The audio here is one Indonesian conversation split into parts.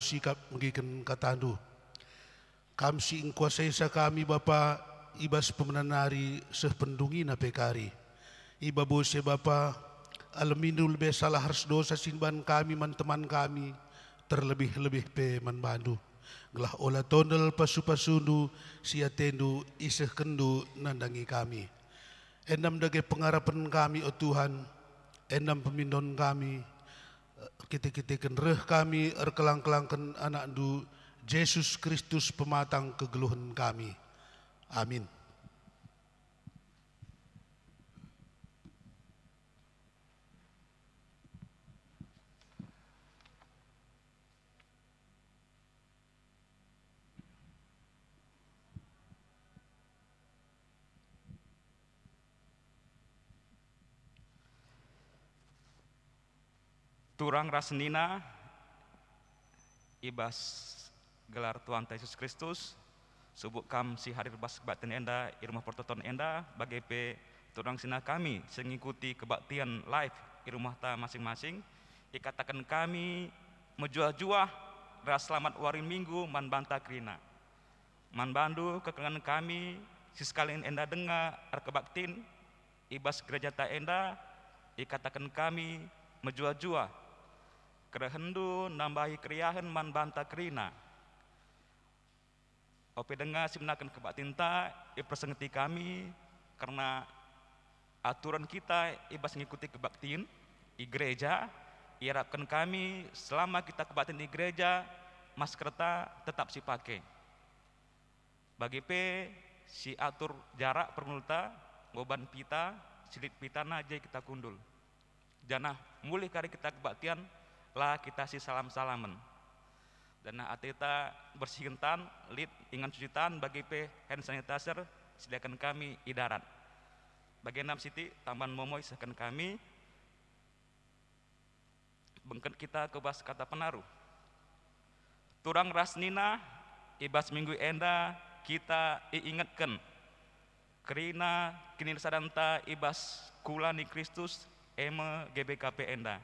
sikap mengikan katandu. Kam si ingkuasai sa kami Bapa ibas pemenanari sependungi na pekari. Iba bose Bapa alaminul be salah harus dosa sinban kami man teman kami terlebih-lebih pe man bandu. Gelah olah tondel pasu-pasundu sia tendu iseh kendu nandangi kami. Enam dage pengarapan kami o Tuhan, enam pemindon kami, kita-kita reh kami erkelang-kelangkan anak du Yesus Kristus pematang kegeluhan kami. Amin. Turang rasnina ibas gelar Tuhan Yesus Kristus subuk kam si hadir bas kebaktian enda irumah pertoton enda bagai pe turang sina kami mengikuti kebaktian live di rumah ta masing-masing ikatakan kami menjuah-juah ras selamat warin minggu man banta krina man bandu kekengan kami si sekalian enda dengar kebaktin ibas gereja ta enda ikatakan kami menjuah-juah kerehendu nambahi kriahan man banta krina. Ope dengar simnakan kebaktinta persengeti kami karena aturan kita ibas mengikuti kebaktiin di gereja. Iharapkan kami selama kita kebaktiin di gereja maskerta tetap si pakai. Bagi pe si atur jarak permulta ngoban pita silit pitana aja kita kundul. Janah mulih kari kita kebaktian lah kita si salam-salaman. Dan ateta bersihkan lid ingan cucitan bagi pe hand sanitizer sediakan kami idarat. Bagi enam siti taman momoy sediakan kami bengket kita kebas kata penaruh. Turang rasnina ibas minggu enda kita ingatkan kerina kini sadanta ibas kula ni Kristus eme GBKP enda.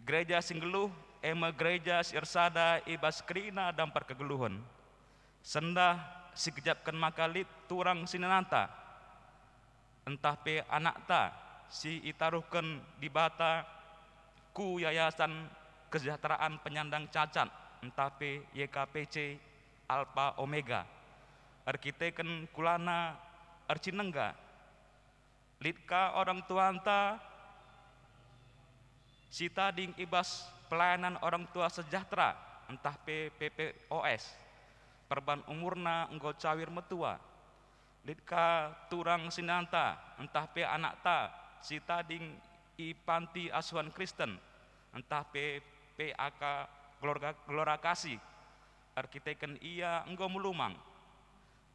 Gereja singgeluh eme gereja sirsada ibas krina dampar kegeluhan. Sendah sikejapkan makalit turang sinananta. Entah pe anak ta si itaruhkan di bata ku yayasan kesejahteraan penyandang cacat entah pe YKPC Alpha Omega. Arkiteken kulana arcinengga. Litka orang tuanta Sita ding ibas pelayanan orang tua sejahtera entah PPPOS perban umurna enggo cawir metua litka turang sinanta entah pe anak ta sita ding i panti asuhan Kristen entah PAK Gelora Kasih arkiteken ia enggo melumang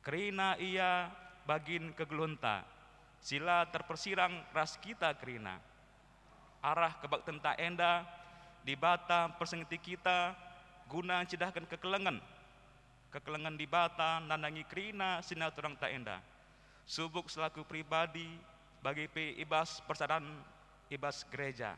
kerina ia bagin kegelunta sila terpersirang ras kita kerina arah kebaktian ta enda di bata persengiti kita guna cidahkan kekelengan di bata nandangi krina sina turang ta enda subuk selaku pribadi bagi pe ibas persadaran ibas gereja.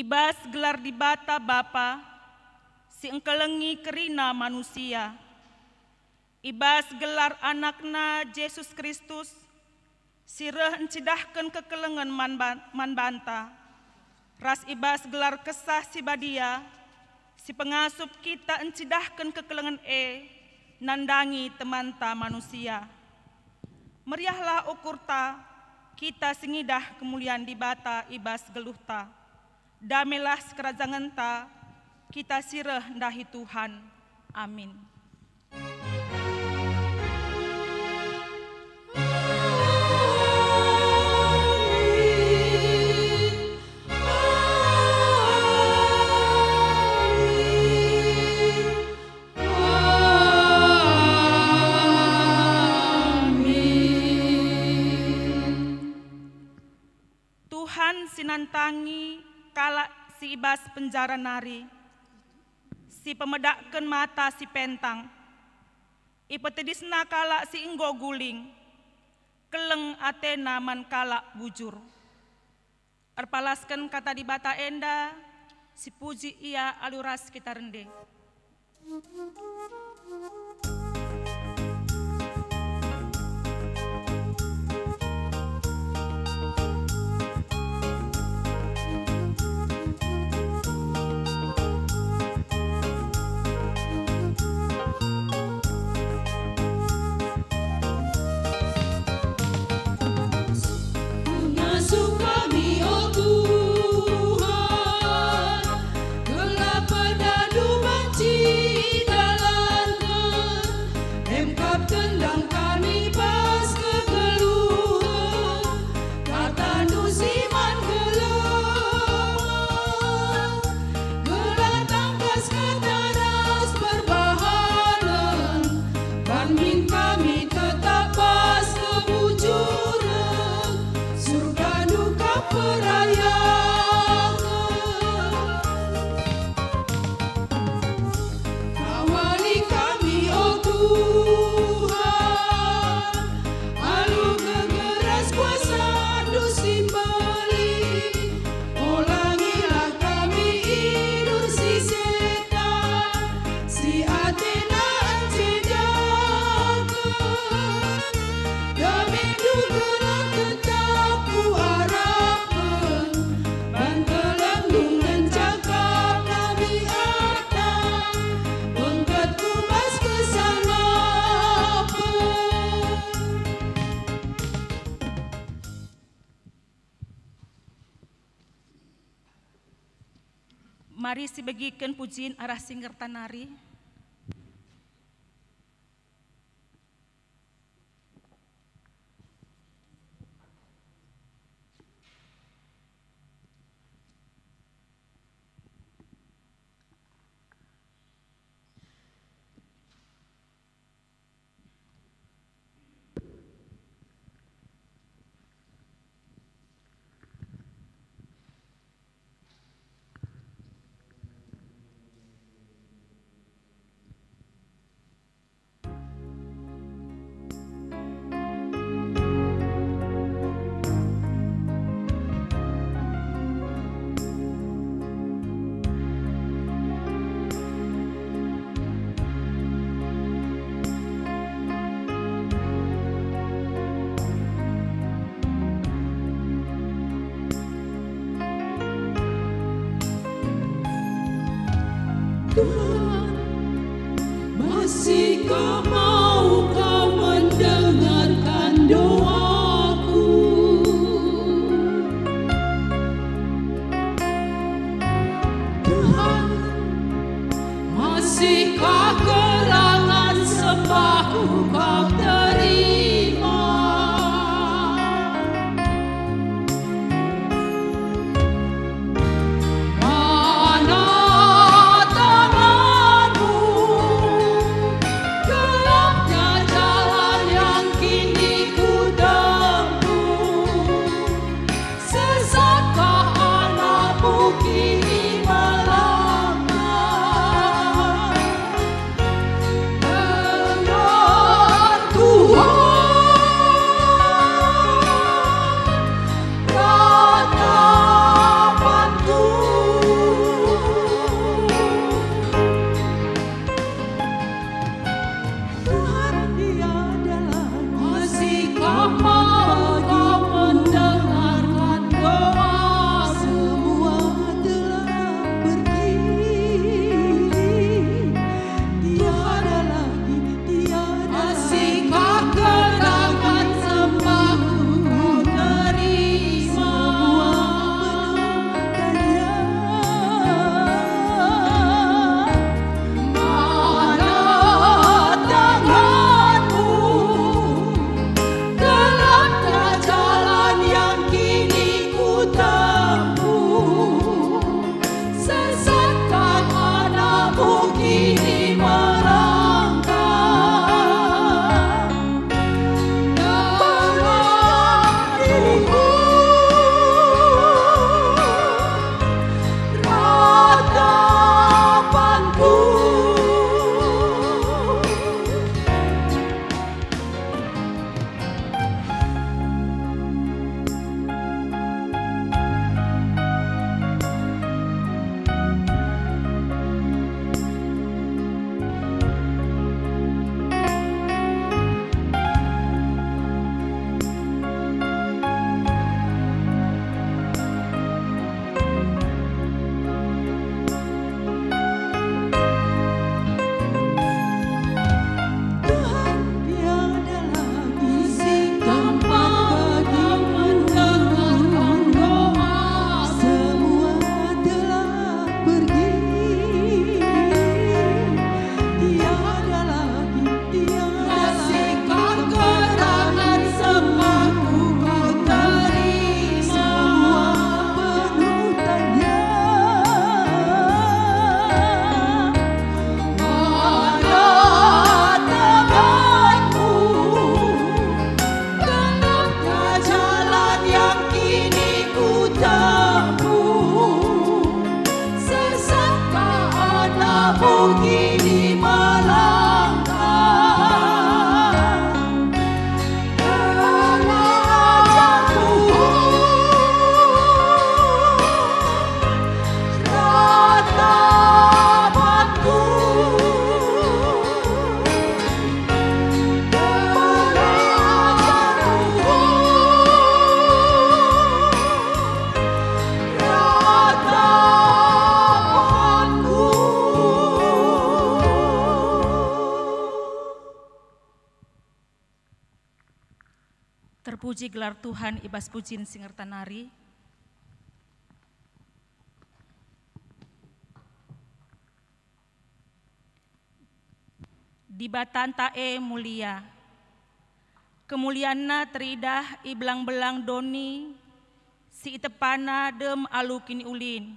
Ibas gelar di bata Bapa, si engkelengi kerina manusia. Ibas gelar anakna Yesus Kristus, si reh encidahkan kekelengan man banta. Ras ibas gelar kesah si badia, si pengasup kita encidahkan kekelengan nandangi temanta manusia. Meriahlah ukurta, kita singidah kemuliaan di bata ibas geluhta. Damelah sekerajaan ta, kita sireh ndahi Tuhan. Amin. Tuhan sinantangi kala si ibas penjara nari, si pemedakkan mata si pentang, ipetedisna kala si inggo guling, keleng Athena man kala bujur. Erpalaskan kata di bata enda, si puji ia aluras kita rende. Mari si bagikan pujian arah singger tanari. Tuhan, masihkah mau Kau mendengarkan doaku? Tuhan, masihkah kerangan sembahku Kau terima? Ku kini melangkah dalam dirimu, ratapanku. Kini melangkah dalam ajalku, ratapanku, dalam ajalku, ratapanku. Terpuji gelar Tuhan ibas pujin singertanari. Di batanta mulia, kemulianna teridah iblang-belang doni, si itepana dem alu kini ulin.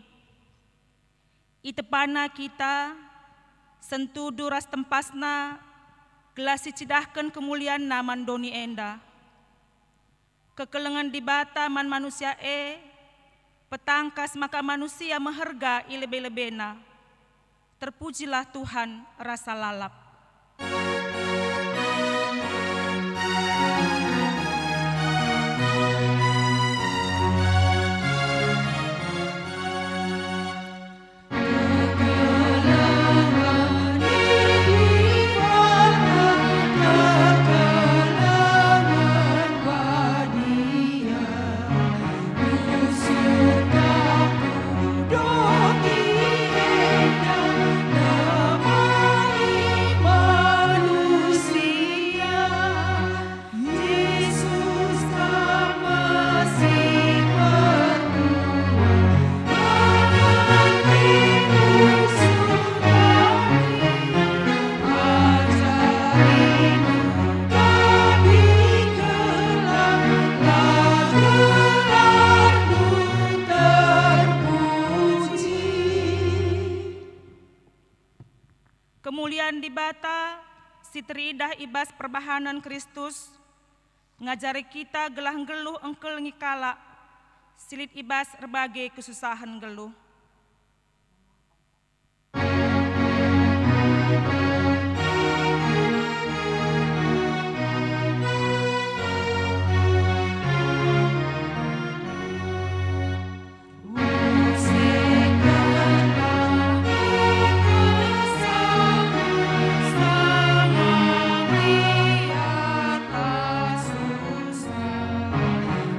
Itepana kita, sentu duras tempasna, gelasi cidahkan kemuliaan naman doni enda. Kekelengan di bata man manusia petangkas maka manusia meherga ilebe-lebena. Terpujilah Tuhan rasa lalap. Kemuliaan di bata, si teridah ibas perbahanan Kristus, ngajari kita gelah geluh engkel ngikala, silit ibas berbagai kesusahan geluh.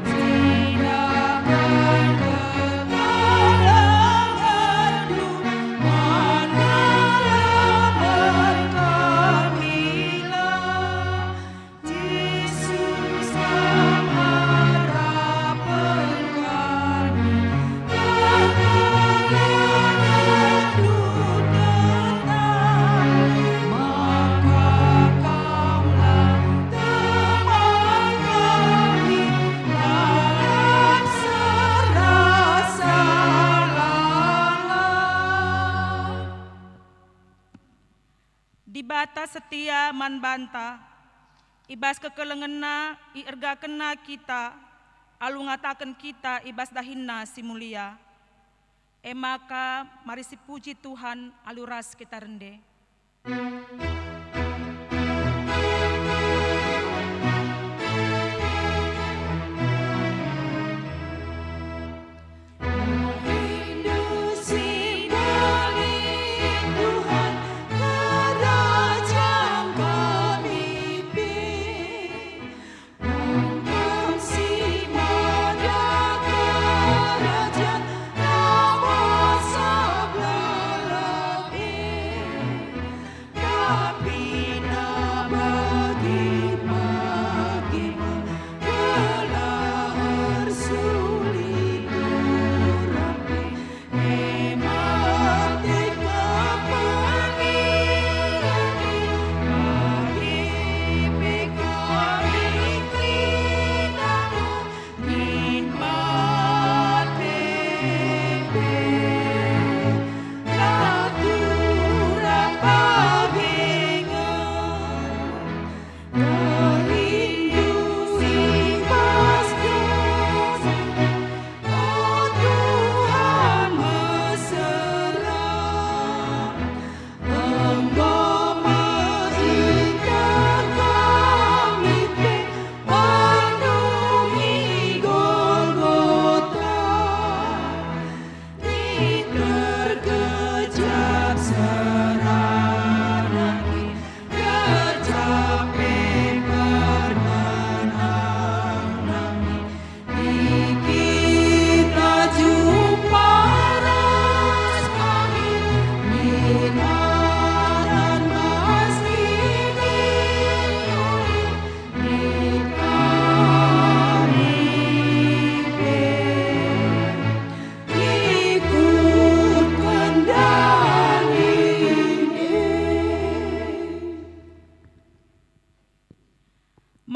Tidak akan kemana di bata setia man banta, ibas kekelengena i erga kena kita, alu ngatakan kita ibas dahinna si mulia. Maka mari si puji Tuhan aluras kita rende.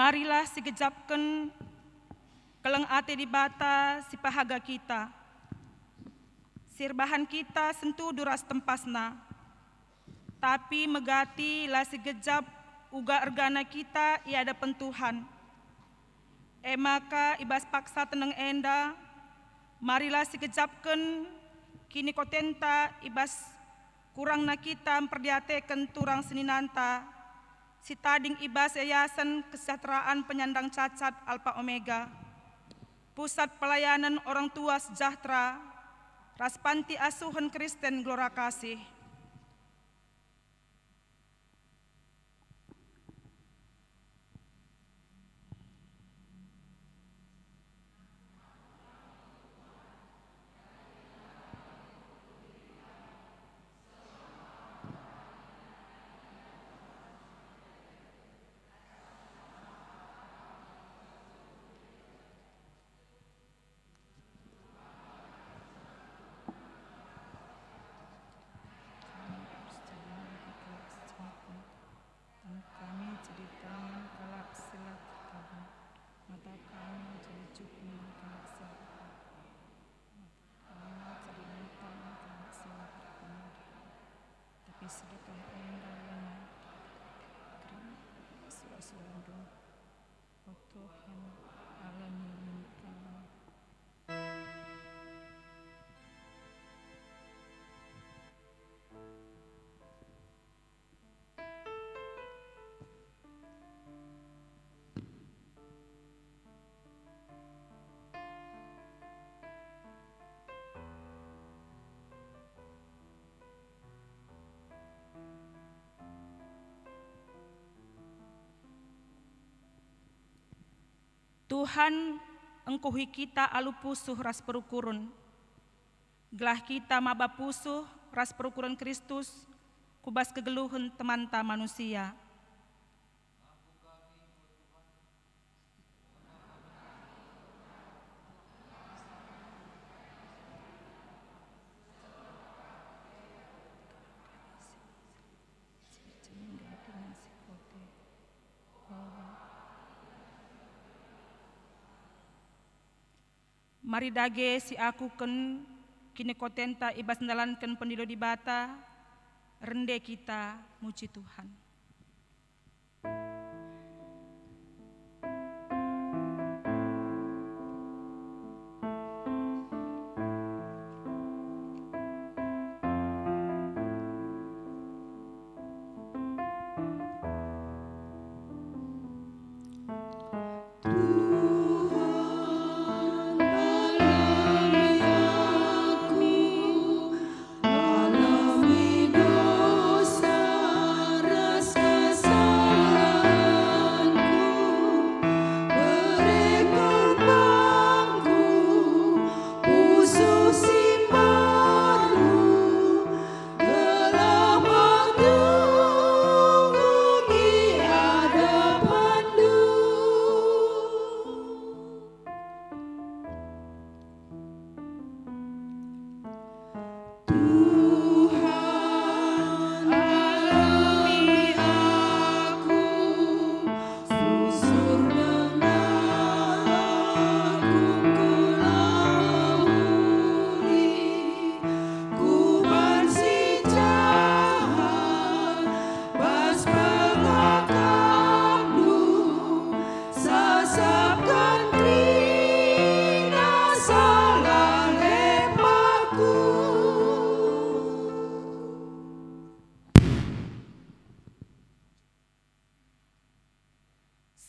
Marilah sigejapken keleng ate di bata si pahaga kita. Sirbahan kita sentuh duras tempasna. Tapi megati lah sigejap uga ergana kita iada pentuhan. Maka ibas paksa teneng enda, marilah sigejapken kini kotenta ibas kurangna kita memperdiateken turang seninanta. Si tading ibas Yayasan Kesejahteraan Penyandang Cacat Alpha Omega, Pusat Pelayanan Orang Tua Sejahtera, Raspanti Asuhan Kristen Gelora Kasih. Sedekah endalana suasana oh Tuhan alami minta. Tuhan engkuhi kita alu pusuh ras perukurun. Gelah kita maba pusuh ras perukurun Kristus, kubas kegeluhun temanta manusia. Mari dage si aku ken kini kotenta ibas ndalankan pendilo di bata, rende kita muji Tuhan.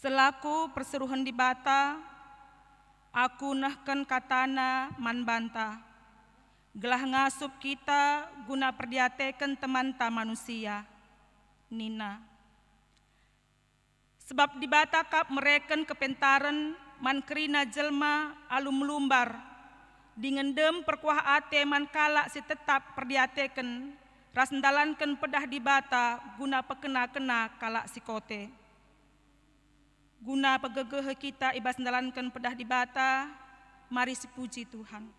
Selaku perseruhan di bata, aku nahkan katana man banta, gelah ngasup kita guna perdiatekan temanta manusia, Nina. Sebab di bata kap mereken kepentaran man kerina jelma alum lumbar, dingendem perkuah ate man kalak si tetap perdiatekan, rasendalankan pedah di bata guna pekena-kena kalak si kote. Guna pegegeh kita ibas mendalankan pedah di bata, mari sepuji Tuhan.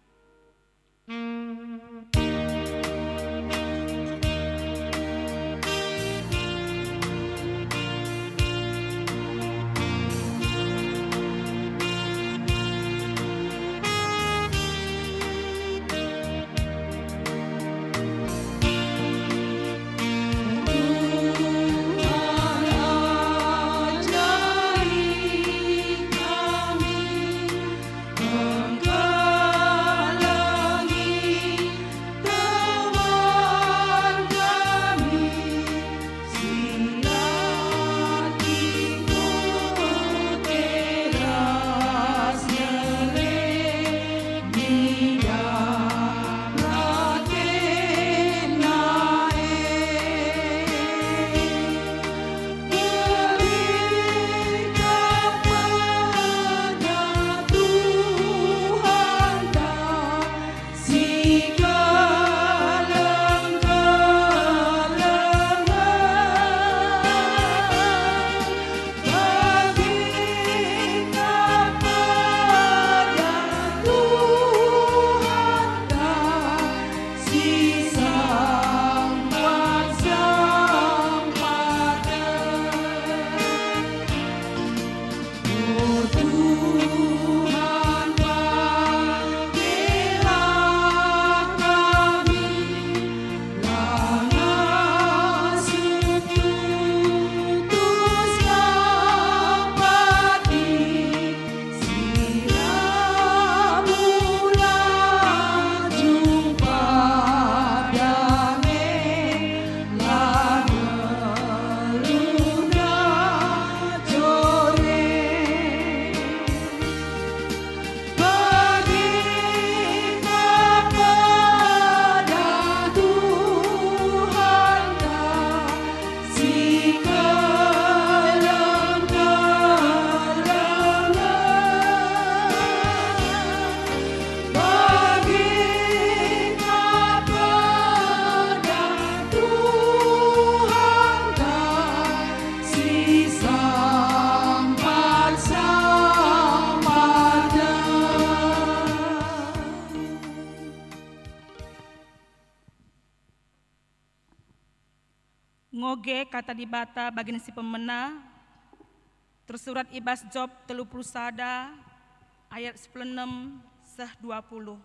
Ngoge kata di bata bagian si pemena, tersurat ibas Job 31 ayat 16 seh 20.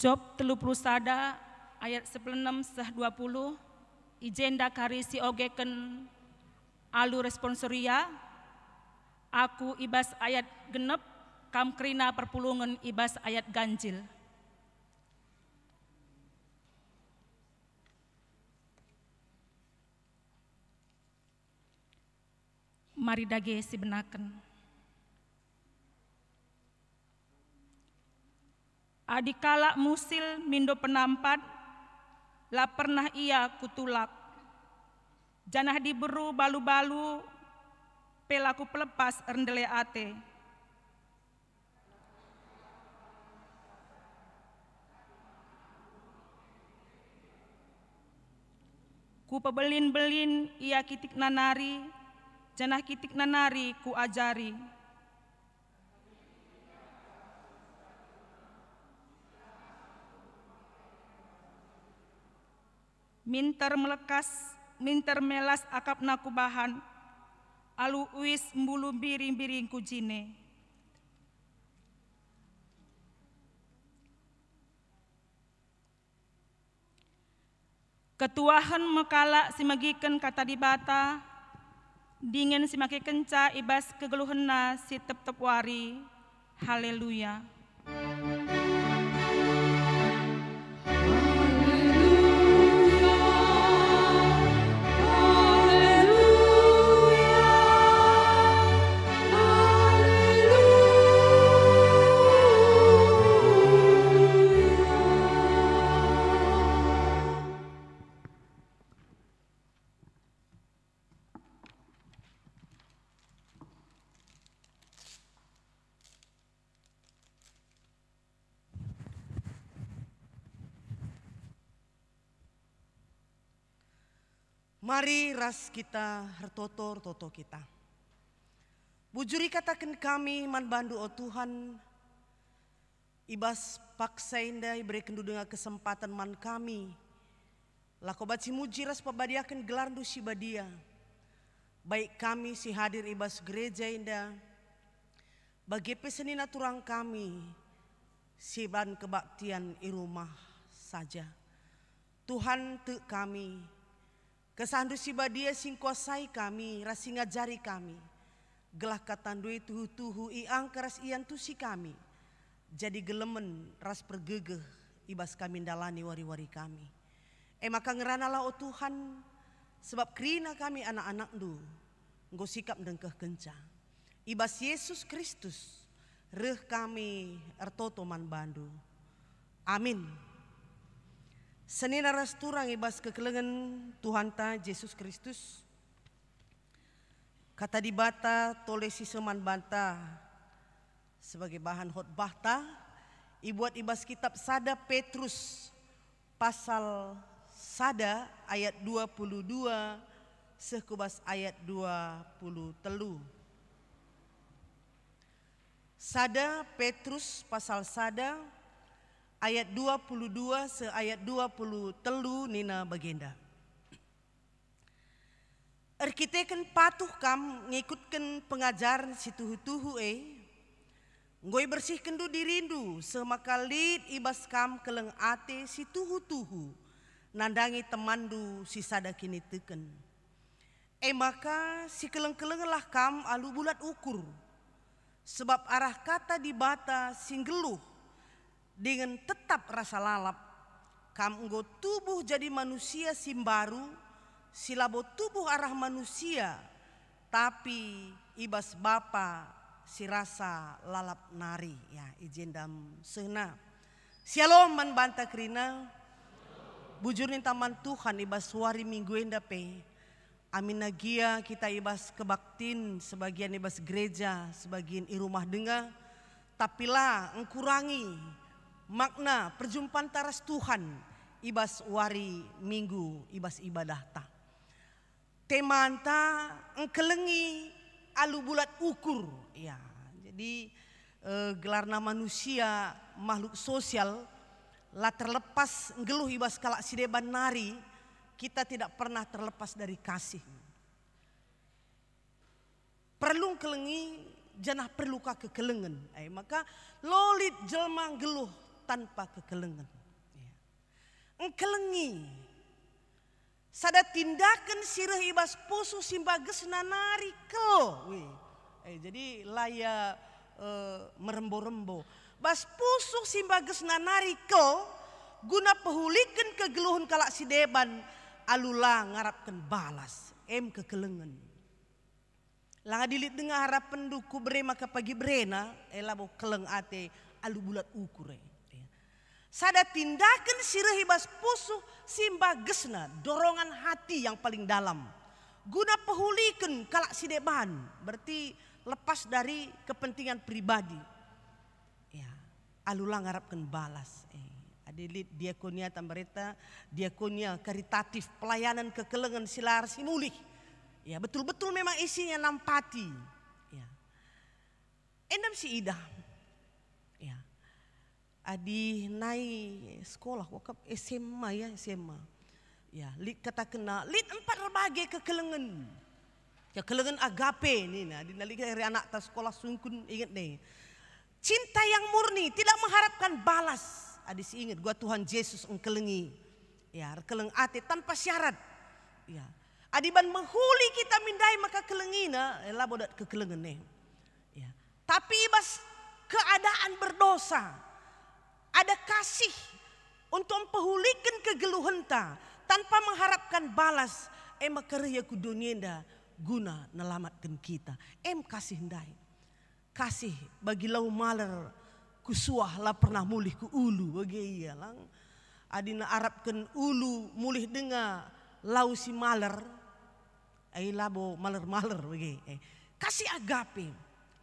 Job 30 sada ayat 16-20 ijenda karisi ogeken alu responsoria aku ibas ayat genep kam krina perpulungan ibas ayat ganjil. Mari dage si benaken. Adikala musil mindo penampat, la pernah ia kutulak. Janah diberu balu-balu, pelaku pelepas rendele ate. Ku pebelin-belin ia kitik nanari, janah kitik nanari ku ajari. Minter melekas, minter melas akap naku bahan, alu uis mbulu biring-biring kujine. Ketuahan mekala simagiken kata dibata, dingin simaki kenca ibas kegeluhenna si tep-tep wari. Haleluya. Mari ras kita hertotor-toto kita. Bujuri katakan kami man bandu o Tuhan, ibas paksa indah berikan dengan kesempatan man kami. Lakobat si muji ras pabadiakan gelar du si badia. Baik kami si hadir ibas gereja indah, bagi pesenina turang kami, si ban kebaktian i rumah saja. Tuhan te kami, kesandu si badia sing kuasai kami, ras sing ngajari kami. Gelah katandui tuhu-tuhu i angkeras ian tusi kami. Jadi gelemen ras pergegeh ibas kami dalani wari-wari kami. Maka ngeranalah o Tuhan, sebab kerina kami anak-anak du, nggo sikap dengkeh kenca. Ibas Yesus Kristus, reh kami ertoto man bandu. Amin. Senina ras turang ibas kekelengan Tuhan ta Yesus Kristus. Kata dibata toleh si seman banta sebagai bahan khotbah ta, ibuat ibas kitab Sada Petrus pasal Sada ayat 22 sekubas ayat 23. Sada Petrus pasal Sada ayat 22 se ayat 23 nina bagenda. Erkiteken patuh kam ngikutkan pengajaran si tuhu-tuhu ngoi bersihkan du dirindu semakalit ibas kam keleng ate si tuhu-tuhu nandangi temandu si sada kini teken. Maka si keleng-keleng lah kam alu bulat ukur sebab arah kata dibata singgeluh dengan tetap rasa lalap, kam enggo tubuh jadi manusia simbaru, silabo tubuh arah manusia, tapi ibas bapa si rasa lalap nari ya ijendam sehna. Shalom man banta krina, bujurin taman Tuhan ibas wari minggu endape. Amin nagia kita ibas kebaktin, sebagian ibas gereja, sebagian i rumah denga, tapilah engkurangi makna perjumpaan taras Tuhan ibas wari minggu ibas ibadah ta. Temanta engkelengi alu bulat ukur ya. Jadi gelarna manusia makhluk sosial lah terlepas ngeluh ibas kalak sideban nari, kita tidak pernah terlepas dari kasih. Perlu kelengi janah perlu kekelengen. Maka lolit jelma ngeluh tanpa kekelengan. Engkelengi sada tindakan sirah ibas pusu simbagesna narikel. Jadi laya merembo-rembo. Bas pusu simbagesna narikel guna pehulikan kegeluhan kalak si deban alula ngarapkan balas kekelengan. Langa dilit dengar harapan duku bre maka pagi brena elabo keleng ate alu bulat ukure. Sada tindakan sirah ibas pusuh simbagesna dorongan hati yang paling dalam. Guna pehulikan kalak si deban berarti lepas dari kepentingan pribadi. Ya, alula ngarapkan balas. Adilit diakonia tambareta, diakonia karitatif pelayanan kekelengan silar simulih. Ya, betul-betul memang isinya nampati. Ya. Endam si Ida. Ya. Adi naik sekolah wakap SMA ya, SMA. Ya, lit kata kena, lit 4 berbagai kekelengan. Kekelengan agape ni nah, adi nalik dari anak tas sekolah sungkun ingat nih. Cinta yang murni, tidak mengharapkan balas. Adi si ingat gua Tuhan Yesus engkelengi. Ya, keleng ate tanpa syarat. Ya. Adiban menghuli kita mindai maka kelengina elah bodat kekelengan nih. Ya. Tapi ibas keadaan berdosa. Ada kasih untuk mempehulikan kegeluhenta tanpa mengharapkan balas. Makarya ku dunia guna nelamatkan kita. Kasih ndai. Kasih bagi lau maler kusuah lah pernah mulih ku ulu bagi iya lang. Adina arabkan ulu mulih dengar lau si maler. Labo maler-maler bagi. Kasih agape.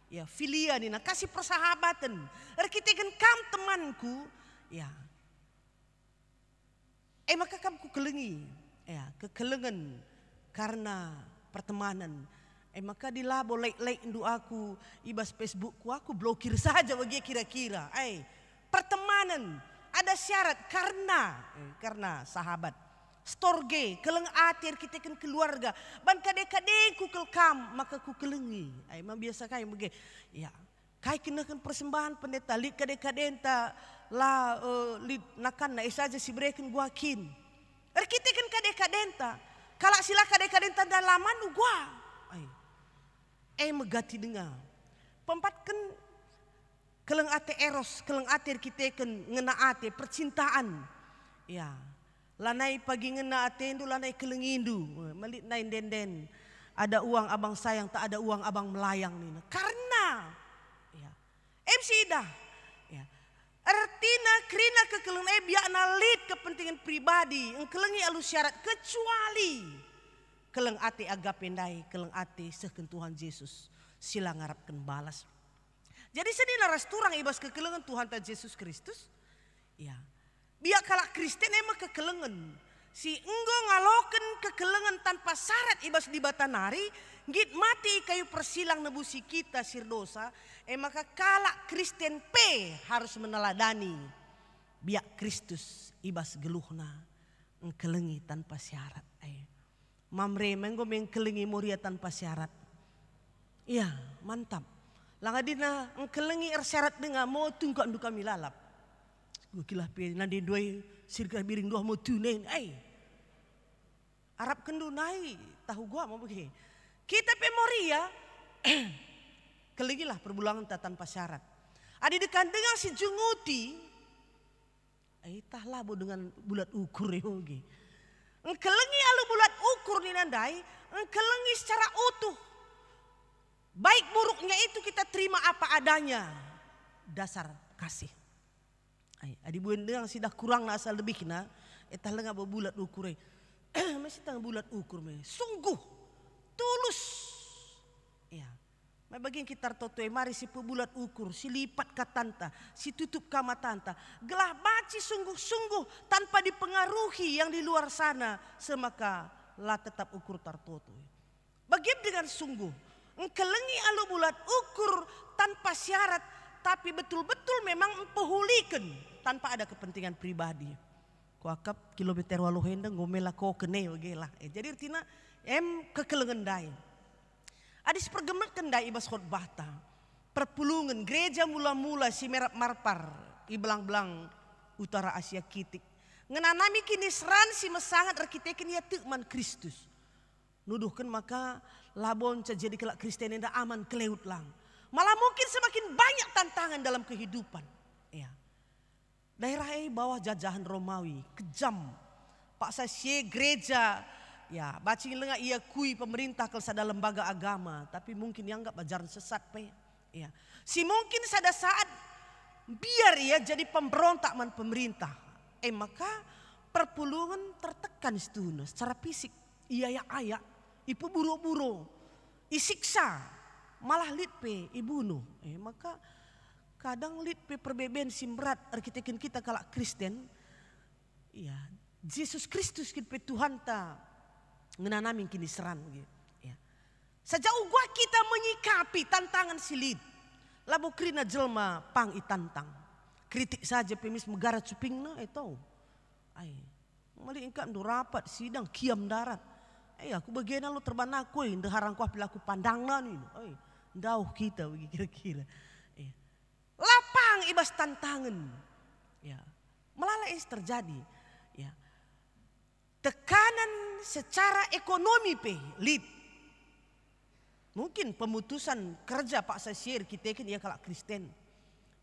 Ya, filia nina, kasih persahabatan. Kita kam temanku, ya. Maka kamu ku kelengi, ya, kekelengan karena pertemanan. Maka dilabo like indu aku, ibas Facebookku aku blokir saja bagi kira-kira. Pertemanan ada syarat karena sahabat. Storge, keleng atir kita kan keluarga. Ban kade-kade ku kelkam maka ku kelengi. Memang biasa kai bege. Ya, kai kenakan persembahan pendeta lit kade-kade enta la lit nakan na saja si breken gua kin. Kita kan kade-kade enta. Kala sila kade-kade enta dalaman gua. Megati dengar. Pempatkan keleng ate eros, keleng atir kita kan ngena ate percintaan. Ya. Lanai pagi ngena atendu, lanai kelengindu. Malit nain den. Ada uang abang sayang, tak ada uang abang melayang. Nina. Karena. Ya. MC dah. Ya. Artina krina kekelengan biak nalit kepentingan pribadi. Engkelengi alus syarat kecuali. Keleng ate agape ndai, keleng ate sehken Tuhan Yesus. Sila ngarapkan balas. Jadi sedih laras turang ibas kekelengan Tuhan ta Yesus Kristus. Ya. Biak kalak Kristen emang kekelengan. Si enggo ngaloken kekelengan tanpa syarat ibas di batanari. Git mati kayu persilang nebusi kita sir dosa. Maka kalak Kristen P harus meneladani. Biak Kristus ibas geluhna. Engkelengi tanpa syarat. Mamre menggo mengkelengi muria tanpa syarat. Iya mantap. Langadina engkelengi syarat dengan mau tungkak ndu kami lalap. Gue kilah pi nanti dua sirka biring dua mau tunen, Arab kendu nai tahu gua mau begini. Kita pemoria, keligilah perbulangan tanpa syarat. Adi dekan dengan si junguti, tah labo dengan bulat ukur yogi. Engkelengi alu bulat ukur ni nandai, engkelengi secara utuh. Baik buruknya itu kita terima apa adanya, dasar kasih. Adi buen dengan sidah kurang na asal lebih na, etah lenga bulat ukur masih tang bulat ukur sungguh tulus, ya. Bagian kita totoy mari si pebulat ukur, si lipat katanta, si tutup kamatanta, gelah baci sungguh-sungguh tanpa dipengaruhi yang di luar sana, semaka lah tetap ukur tartotoy. Bagian dengan sungguh, engkelengi alu bulat ukur tanpa syarat, tapi betul-betul memang mempehulikan tanpa ada kepentingan pribadi. Kuakap kilometer walu hendeng ngomela ko kene lah. Jadi artinya kekelengan dai. Adis pergemekan dai ibas khotbah ta. Perpulungan gereja mula-mula si merap marpar i belang-belang utara Asia kitik. Ngenanami kini seran si mesangat arkiteken ya tekman Kristus. Nuduhkan maka labon jadi kelak Kristen yang aman keleut lang. Malah mungkin semakin banyak tantangan dalam kehidupan. Ya. Daerah bawah jajahan Romawi, kejam. Pak Sasye gereja, ya bacing lengah ia kui pemerintah kalau sada lembaga agama, tapi mungkin yang enggak ajaran sesat pe. Ya. Si mungkin sada saat biar ia jadi pemberontak man pemerintah. Maka perpulungan tertekan setuna secara fisik. Iya ayak, ipu buru-buru, isiksa, malah lit pe ibunuh. Maka kadang lit pe perbeben simberat arkiteken kita kalak Kristen. Ya, Yesus Kristus kin pe Tuhan ta ngenanamin kini seran gitu. Ya. Sejauh gua kita menyikapi tantangan silit. Labu krina jelma pang itantang. Kritik saja pemis negara cupingna tahu. Ai. Mali ingkat ndo rapat sidang kiam darat. Aku bagian lu terbana aku indah harang ku apil aku pandangna ni. Ai. Ndauh kita bagi kira-kira. Lapang ibas tantangan. Ya. Melala terjadi. Ya. Tekanan secara ekonomi pe lid. Mungkin pemutusan kerja Pak Sasir kita kan ia kalak Kristen.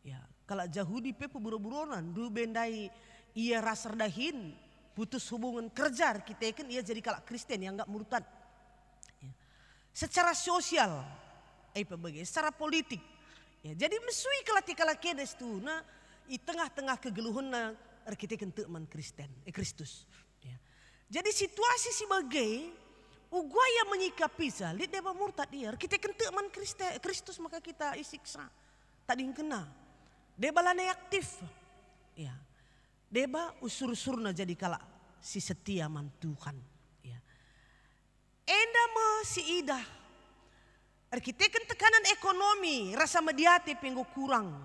Ya, kalau Yahudi pe peburu-buronan du bendai ia rasardahin putus hubungan kerja kita kan ia jadi kalak Kristen yang enggak murtad. Ya. Secara sosial pebagai secara politik. Ya, jadi mesui kala kedes tu na i tengah-tengah kegeluhunna arkiteken tekman Kristen Kristus. Ya. Jadi situasi sebagai ugaya menyikapi lid deba murtad dia kita kentek man Kristus maka kita isiksa tak kena deba lane aktif ya deba usur-usurna jadi kala si setia man Tuhan ya enda si idah arkiteken tekanan ekonomi rasa mediati penggo kurang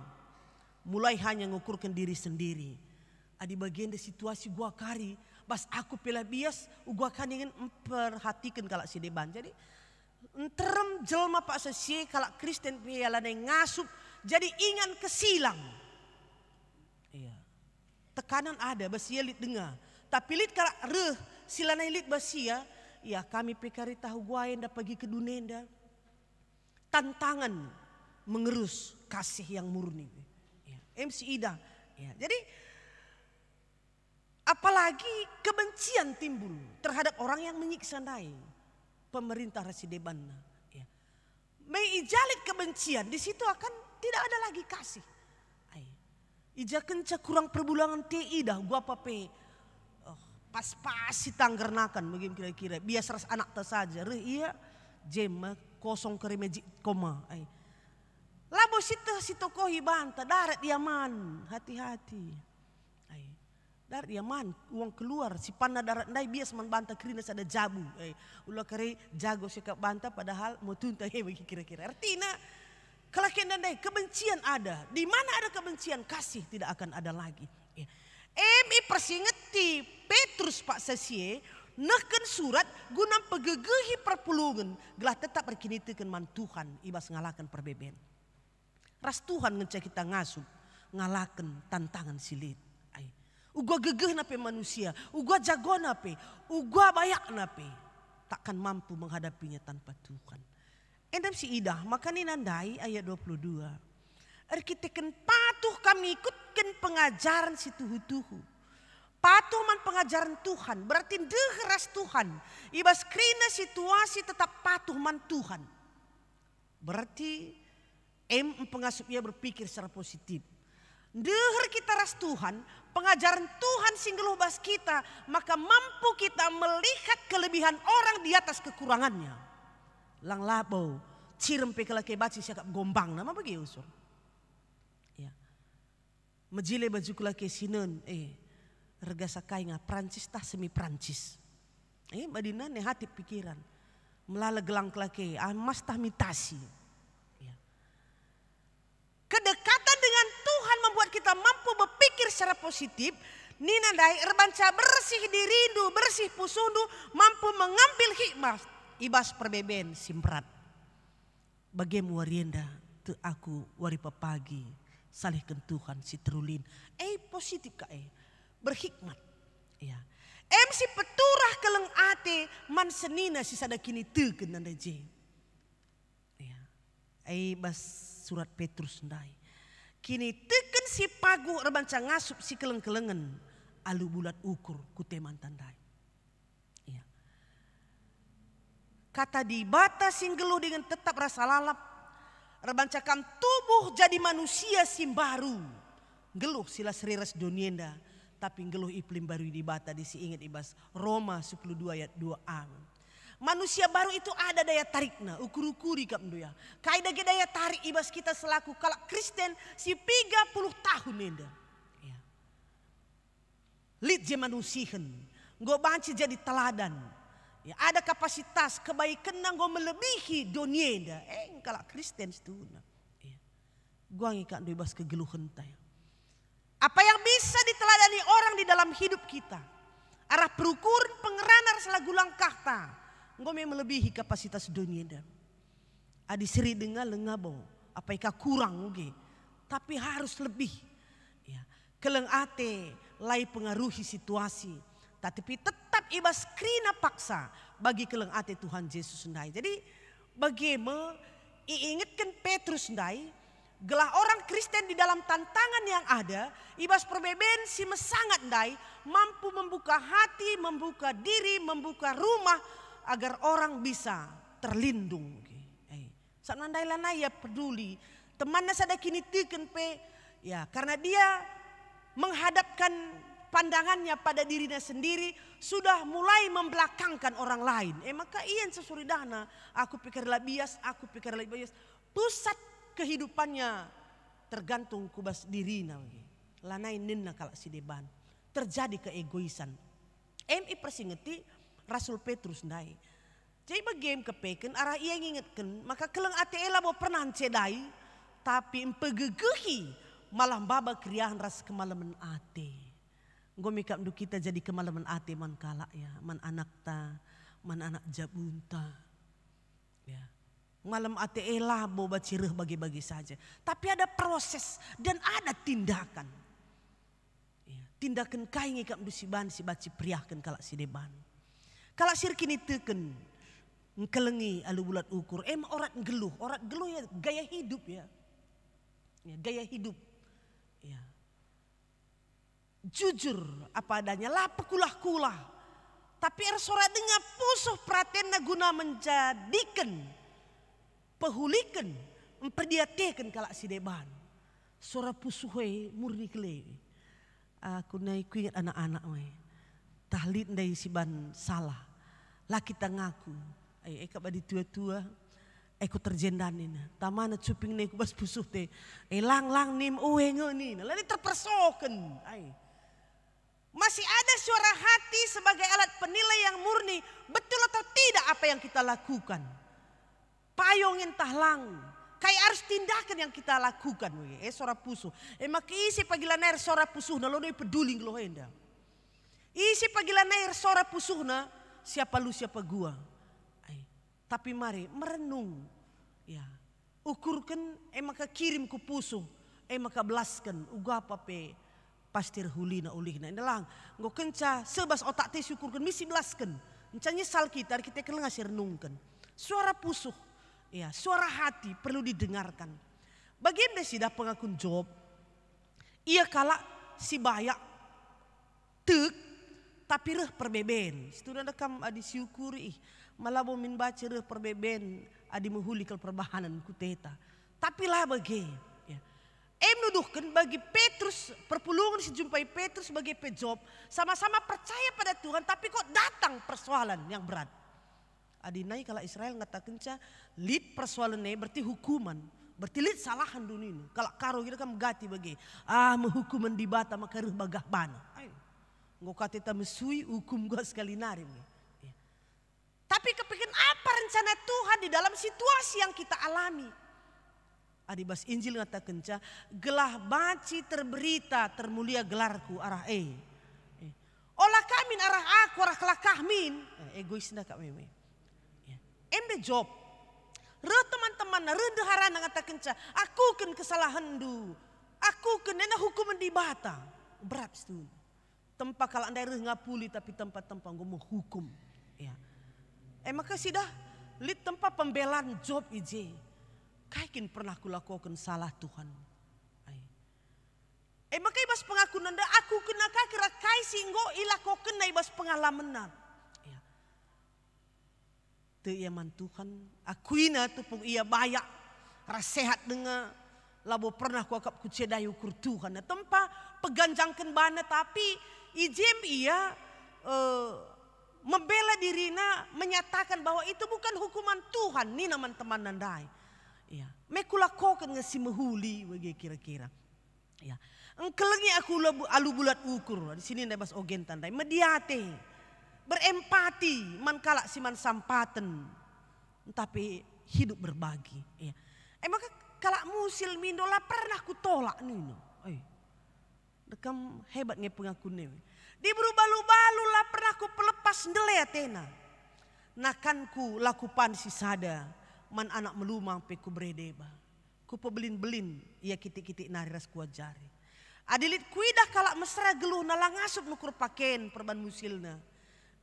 mulai hanya ngukurkan diri sendiri adi bagian dari situasi gua kari bas aku pela bias gua kan ingin memperhatikan kalau si deban jadi enterem jelma Pak Sasye kalau Kristen piala ngasup jadi ingan kesilang iya tekanan ada basia lit dengar tapi lit kalau silanai lit basia ya kami pekari tahu gua yang pergi ke dunia tantangan mengerus kasih yang murni ya. MC Ida ya. Jadi apalagi kebencian timbul terhadap orang yang menyiksa pemerintah Rasideban. Ya. Meijalit kebencian di situ akan tidak ada lagi kasih. Ija kenca kurang perbulangan TI dah gua pape pas-pas si tanggernakan begini kira-kira biasa ras anak ta saja iya jema kosong keremejik koma. Labo situ kohi banta darat diaman hati-hati. Darat dia man uang keluar si panna darat ndai bias man banta krina ada jabu ulah kare jago sikap banta padahal mau tunta bagi kira-kira artinya kalau kena ndai kebencian ada di mana ada kebencian kasih tidak akan ada lagi MI persingeti Petrus Pak Sasye neken surat guna pegegehi perpulungan gelah tetap berkinitekan man Tuhan ibas ngalakan perbeben ras Tuhan ngecek kita ngasup ngalakan tantangan silit ugua gegeh nape manusia, ugua jago nape, ugua bayak nape, takkan mampu menghadapinya tanpa Tuhan. Endam si idah, maka ni nandai ayat 22. Arkiteken patuh kami ikutkan pengajaran si tuhu-tuhu. Patuh man pengajaran Tuhan, berarti deheras Tuhan. Ibas krina situasi tetap patuh man Tuhan. Berarti pengasup ia berpikir secara positif. Deher kita ras Tuhan, pengajaran Tuhan singgeluh bas kita, maka mampu kita melihat kelebihan orang di atas kekurangannya. Lang labau, cirem pekala kebaci siakap gombang nama bagi usur. Ya. Mejile baju kula ke sinun, rega sakai nga Prancis tah semi Prancis. Madina ne hati pikiran, melala gelang kelake, mas tah mitasi. Kedekatan dengan Tuhan membuat kita mampu berpikir secara positif. Nina dai erbanca bersih dirindu, bersih pusundu, mampu mengambil hikmah. Ibas perbeben simprat. Bagem warienda te aku wari papagi salihkan Tuhan si terulin. Positif ka berhikmat. Ya. Si peturah keleng ate man senina si sada kini teukeun nanda je. Ya. Bas surat Petrus ndai. Kini teukeun si pagu rebanca ngasup si keleng-kelengen alu bulat ukur kuteman tandai. Ya. Kata di bata sing geluh dengan tetap rasa lalap. Rebancakan tubuh jadi manusia sim baru. Geluh sila seriras donienda. Tapi geluh iklim baru di bata disi ingat ibas Roma 12 ayat 2a. Manusia baru itu ada daya tarikna. Ukur-ukuri kap ya. Kaida daya tarik ibas kita selaku kalak Kristen si 30 tahun nenda. Ya. Lid je manusihen. Ngo banci jadi teladan. Ya, ada kapasitas kebaikan ngo melebihi donienda. Kalak Kristen itu. Ya. Gua ngikat bebas kegeluhan tay. Apa yang bisa diteladani orang di dalam hidup kita. Arah perukuran pengeranan selagu langkah ta. Ngome melebihi kapasitas dunia dan. Adi seri dengar lengabo. Apa ika kurang oke. Tapi harus lebih. Ya. Keleng ate lai pengaruhi situasi. Tapi tetap ibas krina paksa. Bagi keleng ate Tuhan Yesus ndai. Jadi bagaimana ingatkan Petrus ndai. Gelah orang Kristen di dalam tantangan yang ada, ibas perbeben si mesangat ndai, mampu membuka hati, membuka diri, membuka rumah agar orang bisa terlindung. Saat nandai lana ya peduli, temannya sada kini teken pe, ya karena dia menghadapkan pandangannya pada dirinya sendiri, sudah mulai membelakangkan orang lain. Maka iyan sesuridana, aku pikir labias, pusat kehidupannya tergantung kubas dirina. Lanai nina kalak si deban. Terjadi keegoisan. Persingeti Rasul Petrus ndai. Jadi bagiem kepeken arah ia ngingetkan. Maka keleng ate ela bo pernah cedai. Tapi empegegehi malah baba kriahan ras kemalaman ate. Ngomikap du kita jadi kemalaman ate man kalak ya. Man anak ta. Man anak jabunta. Ya. Malam ate elah boba cireh bagi-bagi saja. Tapi ada proses dan ada tindakan. Ya, tindakan kai ngikap dusiban si baci priahkan kalak si deban. Kalak sir kini teken. Ngkelengi alu bulat ukur. Orang geluh ya gaya hidup ya. Ya gaya hidup. Ya. Jujur apa adanya lah pekulah-kulah. Tapi ersora dengar pusuh pratenna guna menjadikan pehulikan, memperdiatekan kalak si deban. Suara pusuhe murni kele. Aku naik ku ingat anak-anak we. Tahlid dari si ban salah. Laki tangaku. Eka badi tua-tua. Aku terjendanin. Tamana cuping naik bas pusuh te. Lang nim uwe ngeni. Lalu terpersoken. Masih ada suara hati sebagai alat penilai yang murni. Betul atau tidak apa yang kita lakukan. Payungin tahlang. Kayak harus tindakan yang kita lakukan. Suara pusuh. Maka isi pagilan air suara pusuh. Nah lo peduli lo henda. Isi pagilan air suara pusuh na. Siapa lu siapa gua. Tapi mari merenung. Ya. Ukurkan. Maka kirim ku pusuh. Maka belaskan. Uga apa pe. Pastir hulina ulihna. Ini lang. Ngo kenca sebas otak te syukurkan. Misi belaskan. Kenca nyesal kita kena ngasih renungkan. Suara pusuh. Ya, suara hati perlu didengarkan. Bagaimana sih dah pengakun Job? Ia kalak si bayak tek tapi reh perbeben. Sudah dekam adi syukuri. Malah mau min baca reh perbeben adi menghulikal perbahanan kuteta. Tapi lah bagi. Ya. Menuduhkan bagi Petrus perpulungan sejumpai Petrus sebagai Job sama-sama percaya pada Tuhan tapi kok datang persoalan yang berat. Adinai kalau Israel ngatakan lid persoalannya berarti hukuman. Berarti lid salahan dunia. Kalau karo kita kan megati bagi. Menghukuman di bata maka reh bagah bana. Ngok kata mesui hukum gua sekali narim. Ya. Tapi kepikir apa rencana Tuhan di dalam situasi yang kita alami. Adibas Injil ngatakan gelah baci terberita termulia gelarku arah olah kamin arah aku arah kelak kahmin. Egois ndak kak meme. Job. Re teman-teman re deharan ngatakan aku kan kesalahan du Aku kena hukuman di bata. Berat itu. Tempat kalau anda ngapuli tapi tempat-tempat gue mau hukum. Ya. Maka sudah lihat tempat pembelaan Job ije. Kaikin pernah kulakukan salah Tuhan. Maka ibas pengakuan anda aku kena kira kai singgo ila kau kena ibas pengalaman. Ya. Tu iaman Tuhan. Akuina tu pun ia bayak. Rasehat dengan labo pernah kuakap kucedai ukur Tuhan. Tempat peganjangkan bana tapi ijem ia membela dirina menyatakan bahwa itu bukan hukuman Tuhan. Ni naman teman nandai. Ya. Mekulakokan ngasi mehuli bagi kira-kira. Ya. Engkelengi aku alu bulat ukur. Di sini nda bas ogen tandai. Mediate. Berempati. Man kalak siman sampaten. Tapi hidup berbagi. Ya. Maka kalak musil mindola pernah kutolak nino. Dekam hebatnya pengakuan. Di berubalu-balu lah pernah ku pelepas ndele Athena. Nakanku lakupan si sada. Man anak melumang pe ku beredeba. Ku pebelin-belin. Ia kitik-kitik nari ras kuat jari. Adilit kuidah kalak mesra geluh nalang asup nukur paken perban musilna.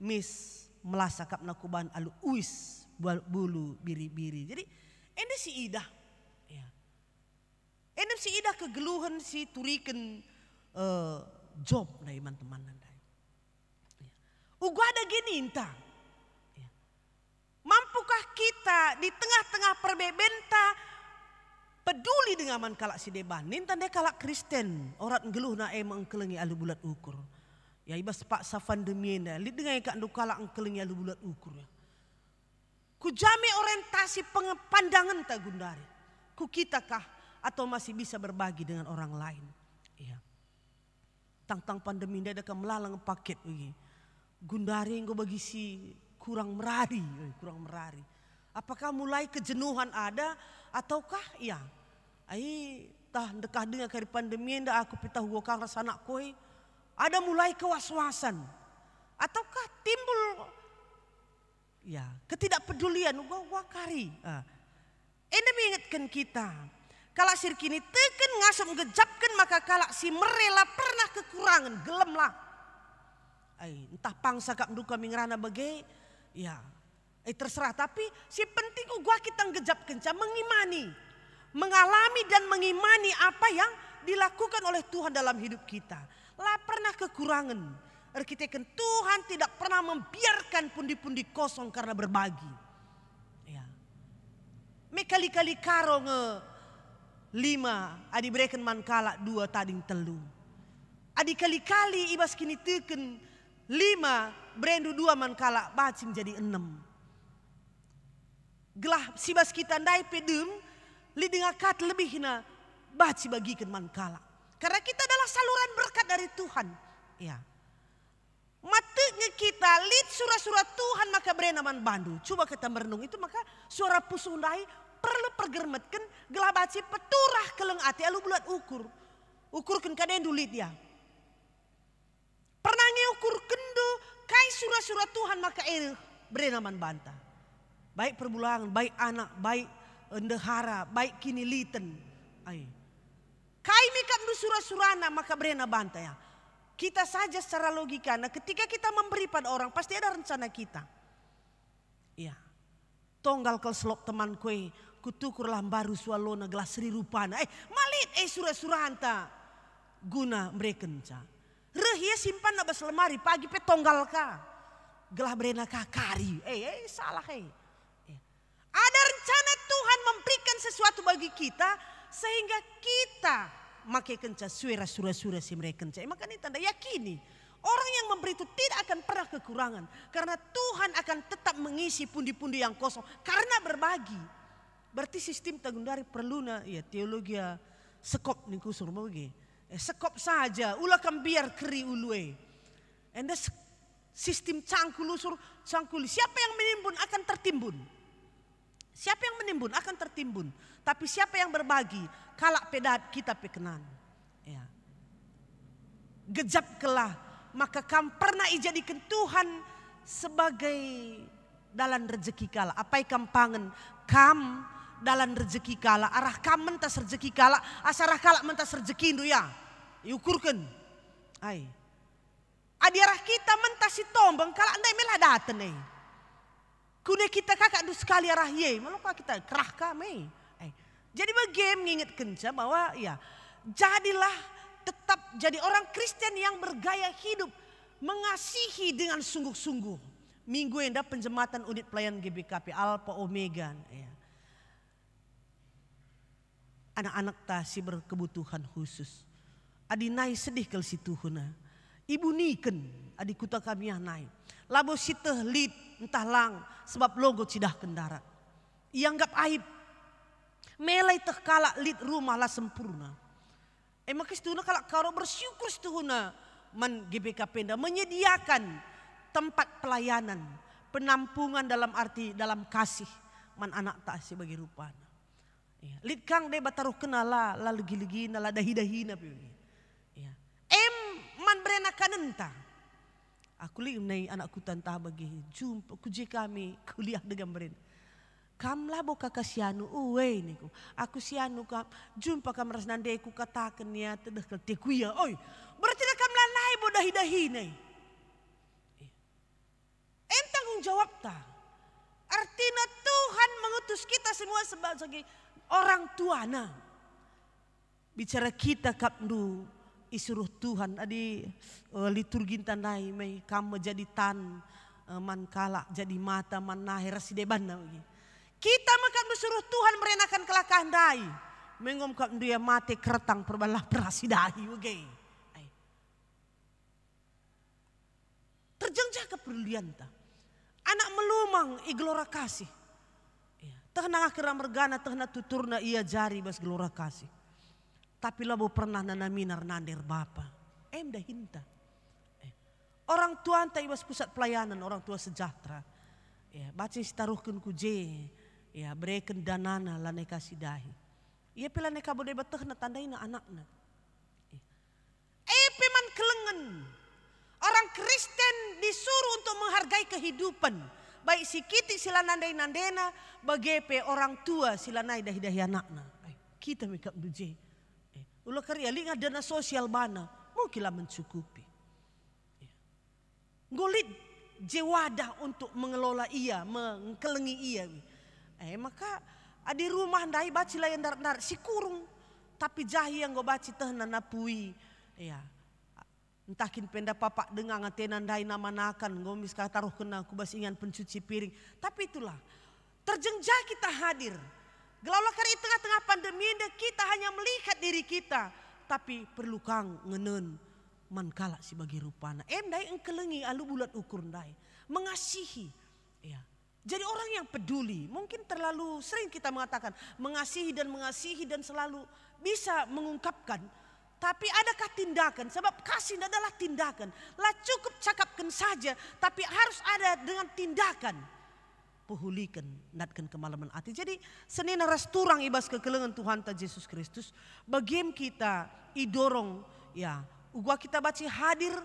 Mis melasakap nakuban alu uis bulu biri-biri. Jadi ini si idah. Ya. Ini si idah kegeluhan si turiken Job na iman teman anda. Ya. Uga ada gini inta. Ya. Mampukah kita di tengah-tengah perbebenta peduli dengan man kalak si deban. Nintan de kalak Kristen. Orang geluh na emang kelengi alu bulat ukur. Ya ibas pak safan demienda. Lid dengan ikan du kalak kelengi alu bulat ukur. Ya. Kujami orientasi pandangan tak gundari. Ku kitakah atau masih bisa berbagi dengan orang lain. Ya. Tang pandemi dia ada melalang paket begini. Gundari engkau bagi si kurang merari. Apakah mulai kejenuhan ada ataukah ya? Tah dekah dengan kari pandemi nda aku pitah gokang rasa anak koi. Ada mulai kewaswasan. Ataukah timbul ya ketidakpedulian gua kari. Ini mengingatkan kita. Kalau sir kini teken ngasem ngejapkan maka kalak si merela pernah kekurangan gelem lah. Entah pangsa kak duka mingrana bagai ya terserah tapi si penting gua kita ngejap kenca mengimani, mengalami dan mengimani apa yang dilakukan oleh Tuhan dalam hidup kita. Lah pernah kekurangan. Arkiteken Tuhan tidak pernah membiarkan pundi-pundi kosong karena berbagi. Ya. Mekali-kali karo nge 5 adi bereken man kala 2 tading telu. Adi kali-kali ibas kini teken 5 berendu 2 man kala bacing jadi 6. Gelah sibas kita ndai pedem li dengakat lebih na baci bagikan man kala. Karena kita adalah saluran berkat dari Tuhan. Ya. Matanya kita lihat surah-surah Tuhan maka berenaman bandu. Coba kita merenung itu maka suara pusuh ndai perlu pergermetkan gelah baci peturah keleng ati alu bulat ukur. Ukurkan kaden dulit ya. Pernah ukur kendo kai surah-surah Tuhan maka berenaman banta. Baik perbulangan, baik anak, baik endehara, baik kini liten. Kai mikam du surah-surana maka berena banta ya. Kita saja secara logika, nah ketika kita memberi pada orang pasti ada rencana kita. Ya. Tonggal kel selop teman kue, kutukur lambaru swalona gelas seri rupana. Malit surah-suranta guna mereka enca. Rehia simpan na bas lemari pagi pe tonggal ka. Gelah berena ka kari. Salah Ada rencana Tuhan memberikan sesuatu bagi kita sehingga kita makai kenca suara surah-surah si mereka kenca. Maka ini tanda yakini orang yang memberi itu tidak akan pernah kekurangan karena Tuhan akan tetap mengisi pundi-pundi yang kosong karena berbagi. Berarti sistem tagundari perlu na ya teologi sekop nih kusur mau ge. Sekop saja ulakan biar keri ulue. Enda sistem cangkul usur cangkul siapa yang menimbun akan tertimbun. Siapa yang menimbun akan tertimbun. Tapi siapa yang berbagi kalak pedat kita pekenan. Ya. Gejap kelah maka kam pernah dijadikan Tuhan sebagai dalam rezeki kala. Apa kam pangan kam dalam rezeki kala, arah kam mentas rezeki kala, asarah kala mentas rezeki indu ya. Iukurkan. Ai. Adi arah kita mentas si tombang kala andai melah daten nih. Kune kita kakak du sekali arah ye, maluka kita kerah kami. Jadi bagaimana mengingatkan saya bahwa ya jadilah tetap jadi orang Kristen yang bergaya hidup mengasihi dengan sungguh-sungguh. Minggu yang penjematan unit pelayanan GBKP Alpha Omega. Ya. Anak-anak tasi berkebutuhan khusus. Adi naik sedih ke situ huna. Ibu niken adi kuta kami yang naik. Labo siteh lid entah lang sebab logo cidah kendara. Ianggap aib. Melai teh kala lid rumah lah sempurna. Maka setuna kalau kau bersyukur setuna man GBKP menyediakan tempat pelayanan, penampungan dalam arti dalam kasih man anak tak sebagai rupana. Lid kang de bataruh kenala la legi-legi na la dahi-dahina pilih. Man berena kanenta. Aku li nai anakku tantah bagi jumpa kuji kami kuliah dengan beren. Kam labo kakak sianu uwe niku. Aku sianu kam jumpa kam ras nande ku katakan ya tedah ke tekuya. Oi, berarti kam lanai bo dahi-dahi nai. Tanggung jawab ta. Artinya Tuhan mengutus kita semua sebagai orang tuana. Bicara kita kapdu isuruh Tuhan adi liturgi tandai mai kam menjadi tan man kala jadi mata man nahir sideban lagi. Kita makan bersuruh Tuhan merenakan kelakahan dai. Mengomkap dia mati keretang perbalah prasidahi. Okay. Terjengjak keperluan ta. Anak melumang iglora kasih. Tehna akhirnya mergana tehna tuturna ia jari bas gelora kasih. Tapi labo pernah nanaminar nander bapa. Dah hinta. Orang tua anta ibas pusat pelayanan orang tua sejahtera. Ya, baca taruhkan kuje. Ya, bereken danana lane kasih dahi. Ia pila neka bodai betehna tandaina anakna. Peman kelengen. Orang Kristen disuruh untuk menghargai kehidupan. Baik si kiti sila nandai-nandena, bagepe orang tua sila nai dahi-dahi anakna. Kita mekap duje. Ulah karya linga dana sosial bana, mungkinlah mencukupi. Golit jewadah untuk mengelola ia, mengkelengi ia. Maka di rumah ndai baci layan dar si kurung. Tapi jahi yang go baci teh nanapui. Ya. Entakin penda papak dengang atenan ndai namanakan. Gomis taruh kena kubas ingan pencuci piring. Tapi itulah. Terjengjah kita hadir. Gelaulah kari tengah-tengah pandemi kita hanya melihat diri kita. Tapi perlu kang ngenen mankala sebagai rupana. Ndai engkelengi alu bulat ukur ndai. Mengasihi. Ya. Jadi orang yang peduli, mungkin terlalu sering kita mengatakan mengasihi dan selalu bisa mengungkapkan. Tapi adakah tindakan? Sebab kasih adalah tindakan. Lah cukup cakapkan saja, tapi harus ada dengan tindakan. Puhulikan, natkan kemalaman hati. Jadi senina resturang ibas kekelengan Tuhan ta Yesus Kristus. Bagim kita idorong, ya, ugwa kita baca hadir,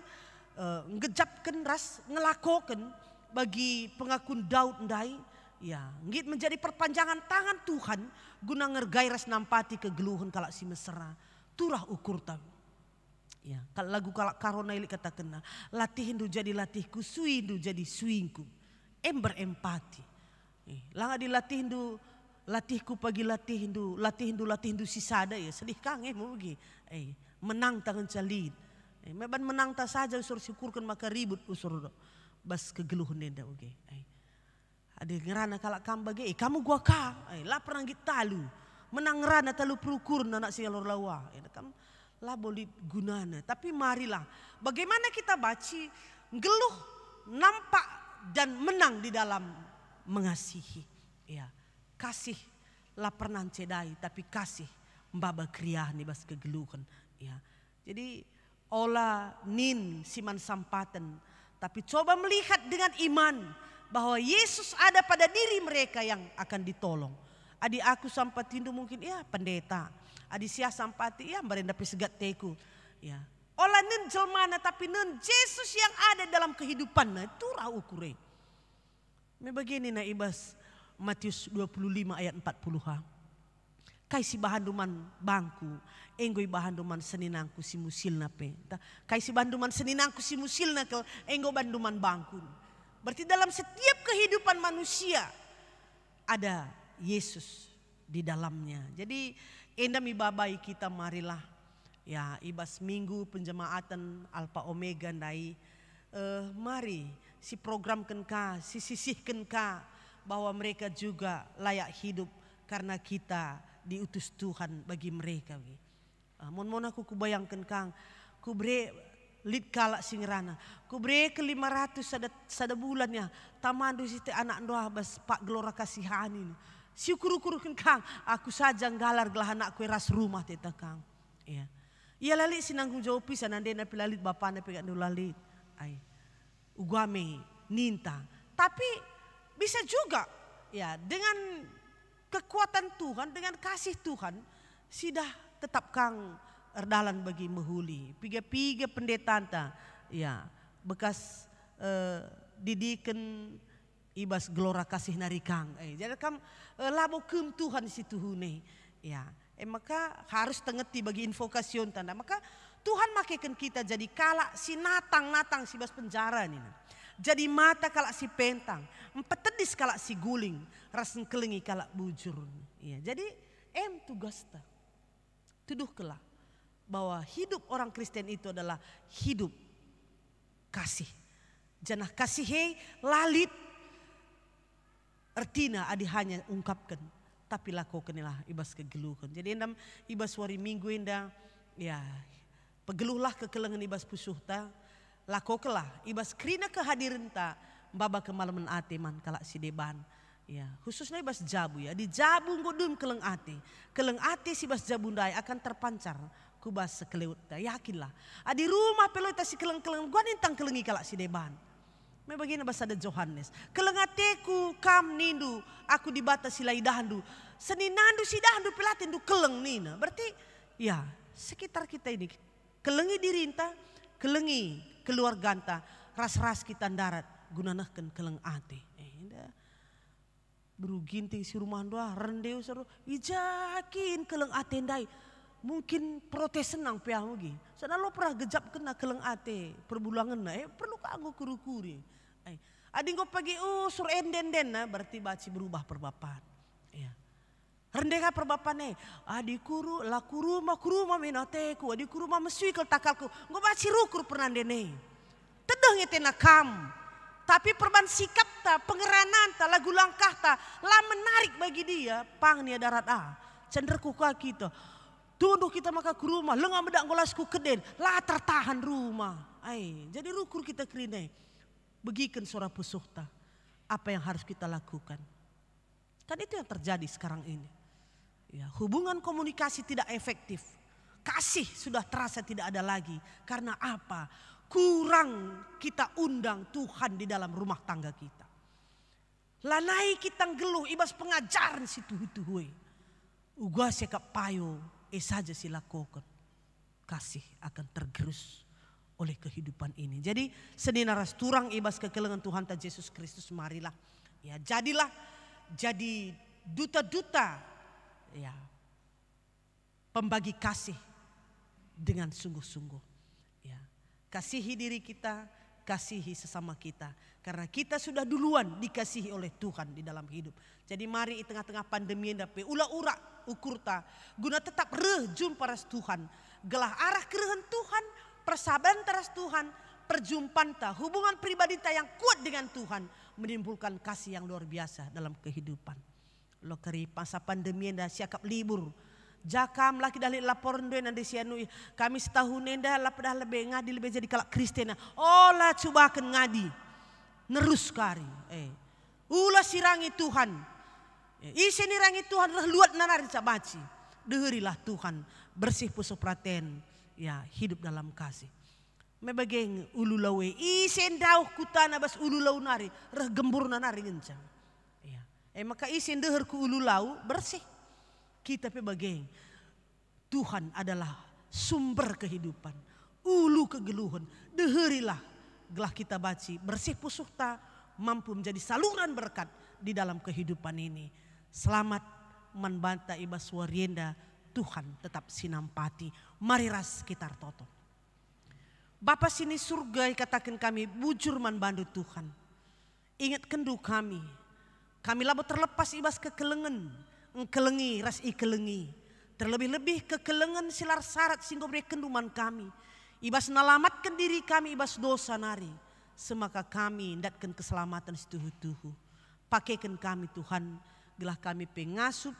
ngejapkan ras, ngelakokan. Bagi pengakun Daud ndai, ya, ngit menjadi perpanjangan tangan Tuhan guna ngergai ras nampati kegeluhan kalak si mesra. Turah ukur tahu. Ya, kalau lagu kalak karona ilik kata kena, latih hindu jadi latihku, sui hindu jadi suingku. Berempati. Langa dilatih hindu, latihku pagi latih hindu sisada ya, sedih kang mau pergi. Menang tangan calid. Meban menang tak saja usur syukurkan maka ribut usur bas kegeluhan nenda oke. Ada ngerana kalak kambage, kamu gua ka, lapar nanggit talu, menang ngerana talu perukur anak sialor lawa, kam lah boleh gunana. Tapi marilah, bagaimana kita baci, geluh, nampak dan menang di dalam mengasihi, ya, kasih lapar nan cedai, tapi kasih mbaba kriah nih bas kegeluhan, ya. Jadi olah nin siman sampatan. Tapi coba melihat dengan iman bahwa Yesus ada pada diri mereka yang akan ditolong. Adi aku sampatindu mungkin ya pendeta. Adi sia sampati ya barenda pesegat teku. Ya. Olah nen jelmana tapi nen Yesus yang ada dalam kehidupan na itu rau ukure. Me begini na ibas Matius 25 ayat 40. Kai si bahanduman bangku, enggoi bahanduman seninangku si musilna pe. Kai si bahanduman seninangku si musilna ke enggo banduman bangku. Berarti dalam setiap kehidupan manusia ada Yesus di dalamnya. Jadi enda mi babai kita marilah ya ibas minggu penjemaatan Alpha Omega ndai mari si program kenka, si sisihkan ka bahwa mereka juga layak hidup karena kita diutus Tuhan bagi mereka. Mon aku kubayangkan kang, kubre lid kalak singrana, kubre ke 500 sada bulannya, tamandu site anak doa bas pak gelora kasihan ini. Si ukuru-ukurukan kang, aku saja nggalar gelah anakku ras rumah teta kang. Iya. Ia lalit sinanggung jawab pisan ande na pilalit bapana pegat nu lalit. Ai. Ugame ninta. Tapi bisa juga ya dengan kekuatan Tuhan, dengan kasih Tuhan, sidah tetap kang erdalan bagi mehuli. Piga-piga pendeta anta, ya bekas didikan ibas gelora kasih nari kang. Jadi kam labo kem Tuhan situ hune, ya. Maka harus tengeti bagi invokasion tanda. Maka Tuhan makaikan kita jadi kalak si natang si bas penjara ini. Jadi mata kalak si pentang, empetedis kalak si guling, rasen kelengi kalak bujur. Ya, jadi tugasnya. Tuduh kelak bahwa hidup orang Kristen itu adalah hidup kasih. Janah kasih lalit artina adi hanya ungkapkan, tapi lakukanlah ibas kegeluhan. Jadi endam ibas wari minggu enda ya pegeluhlah kekelengan ibas pusuhta. Lakokelah ibas krina kehadiran ta baba kemalaman ateman kalak si deban ya khususnya ibas jabu ya di jabu ngodum keleng ate si bas jabu ndai akan terpancar kubas sekeleut ta yakinlah adi rumah peloi ta si keleng gua nintang kelengi kalak si deban me bagina bas ada Johannes keleng ateku kam nindu aku dibata silai dahandu seninandu si dahandu pelatin du keleng nina berarti ya sekitar kita ini kelengi dirinta kelengi keluarga anta ras-ras kita darat gunanahkan keleng ate. Beruginting si rumah doa rendeu seru ijakin keleng ate ndai. Mungkin protes senang pea mugi. Sana lo pernah gejap kena keleng ate perbulangan na perlu kanggo kuru-kuri. Adi ngo pagi sur enden-den na berarti baci berubah perbapan. Ya. Rendeka perbapane, adi kuru la kuruma minateku, adi kuruma mesuikal takalku, ngo baci rukur pernandene. Tedeh ngetena kam, tapi perban sikap ta, pengeranan ta, lagu langkah ta, lah menarik bagi dia, pang nia darat cenderku kita. Tunduk kita maka ke rumah, lengah bedak ngolasku keden, lah tertahan rumah. Jadi rukur kita kerine, begikan suara pusuhta, apa yang harus kita lakukan. Kan itu yang terjadi sekarang ini. Ya, hubungan komunikasi tidak efektif. Kasih sudah terasa tidak ada lagi. Karena apa? Kurang kita undang Tuhan di dalam rumah tangga kita. Lanai kita geluh ibas pengajaran situ huwe. Ugua sekap payo saja silakokan. Kasih akan tergerus oleh kehidupan ini. Jadi seninaras turang ibas kekelengan Tuhan ta Yesus Kristus marilah. Ya, jadilah jadi duta-duta ya pembagi kasih dengan sungguh-sungguh ya kasihi diri kita, kasihi sesama kita karena kita sudah duluan dikasihi oleh Tuhan di dalam hidup. Jadi mari di tengah-tengah pandemi ndape ula-ura ukurta guna tetap jumpa ras Tuhan gelah arah kerehan Tuhan, persahabatan teras Tuhan, perjumpaan ta, hubungan pribadi ta yang kuat dengan Tuhan menimbulkan kasih yang luar biasa dalam kehidupan. Lo keri masa pandemi enda siakap libur. Jakam laki dali laporan doa nande sianu kami setahun enda lah pada lebih ngadi lebih jadi kalak Kristen. Oh lah coba akan ngadi. Nerus kari. Ulah sirangi Tuhan. Isi nirangi Tuhan luat nanari cabaci. Deherilah Tuhan bersih puso praten. Ya hidup dalam kasih. Mebageng ulu lawe. Isi endauh kutana bas ulu lau nari. Reh gembur nanari ngencang. Maka isin deher ku ulu lau bersih. Kita pebageng. Tuhan adalah sumber kehidupan. Ulu kegeluhan. Deherilah gelah kita baci. Bersih pusuhta mampu menjadi saluran berkat di dalam kehidupan ini. Selamat membanta ibas warienda, Tuhan tetap sinampati. Mari ras kita toto. Bapa sini surga katakan kami bujur manbandu Tuhan. Ingat kendu kami labo terlepas ibas kekelengan, engkelengi ras ikelengi. Terlebih-lebih kekelengan silar syarat singgo beri kenduman kami. Ibas nalamatkan diri kami ibas dosa nari. Semaka kami ndatkan keselamatan setuhu-tuhu. Pakaikan kami Tuhan, gelah kami pengasup,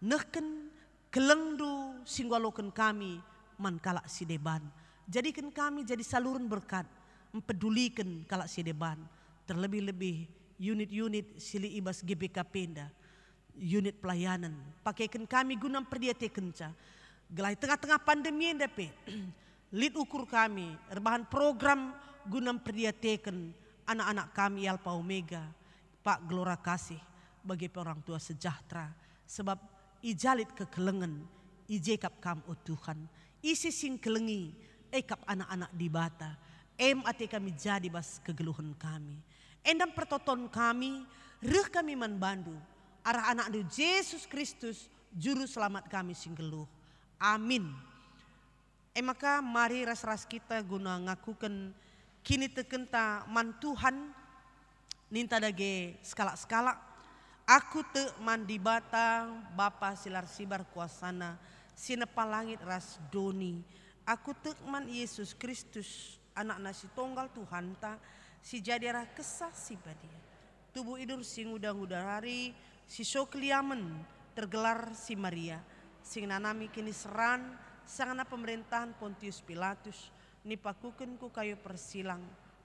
nehken kelengdu singgwalokan kami mankala sideban. Jadikan kami jadi saluran berkat, mempedulikan kalak sideban. Terlebih-lebih unit-unit sili ibas GBK Penda, unit pelayanan. Pakaikan kami guna perdiate kenca. Gelai tengah-tengah pandemi endape. Lid ukur kami, rebahan program guna perdiatekan anak-anak kami Alpha Omega. Pak Gelora Kasih bagi orang tua sejahtera. Sebab ijalit kekelengan, ijekap kam o Tuhan. Isi sing kelengi, ekap anak-anak di bata. MAT kami jadi bas kegeluhan kami. Endam pertoton kami, reh kami manbandu. Arah anak Yesus Kristus, juru selamat kami singgeluh. Amin. Maka mari ras-ras kita guna ngakukan kini tekenta man Tuhan. Ninta dage skala-skala. Aku te mandi bata, Bapa silar sibar kuasana. Sinepa langit ras doni. Aku te man Yesus Kristus, anak nasi tonggal Tuhan ta. Si jadiarah kesah si badia. Tubuh idur sing udang-udang si sokliamen tergelar si Maria. Sing nanami kini seran sangana pemerintahan Pontius Pilatus. Nipakuken ku kayu persilang.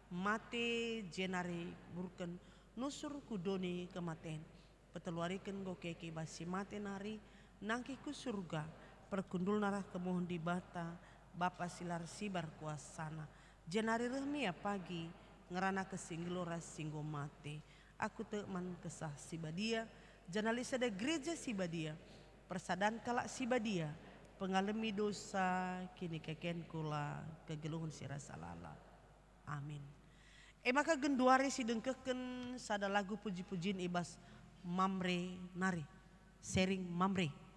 Mate jenare burken nusur kudoni kematen. Peteluariken go keke basi mate nari nangki ku surga. Perkundul narah kemohon di bata. Bapa silar sibar kuasana. Jenari rehmia pagi. Ngerana kesinggloras singgo mate. Aku teman kesah sibadia. Janalisa ada gereja sibadia. Persadan kalak sibadia. Pengalami dosa kini keken kula kegeluhun sirasa lala. Amin. Maka genduari si dengkeken sada lagu puji-pujiin ibas mamre nari. Sering mamre.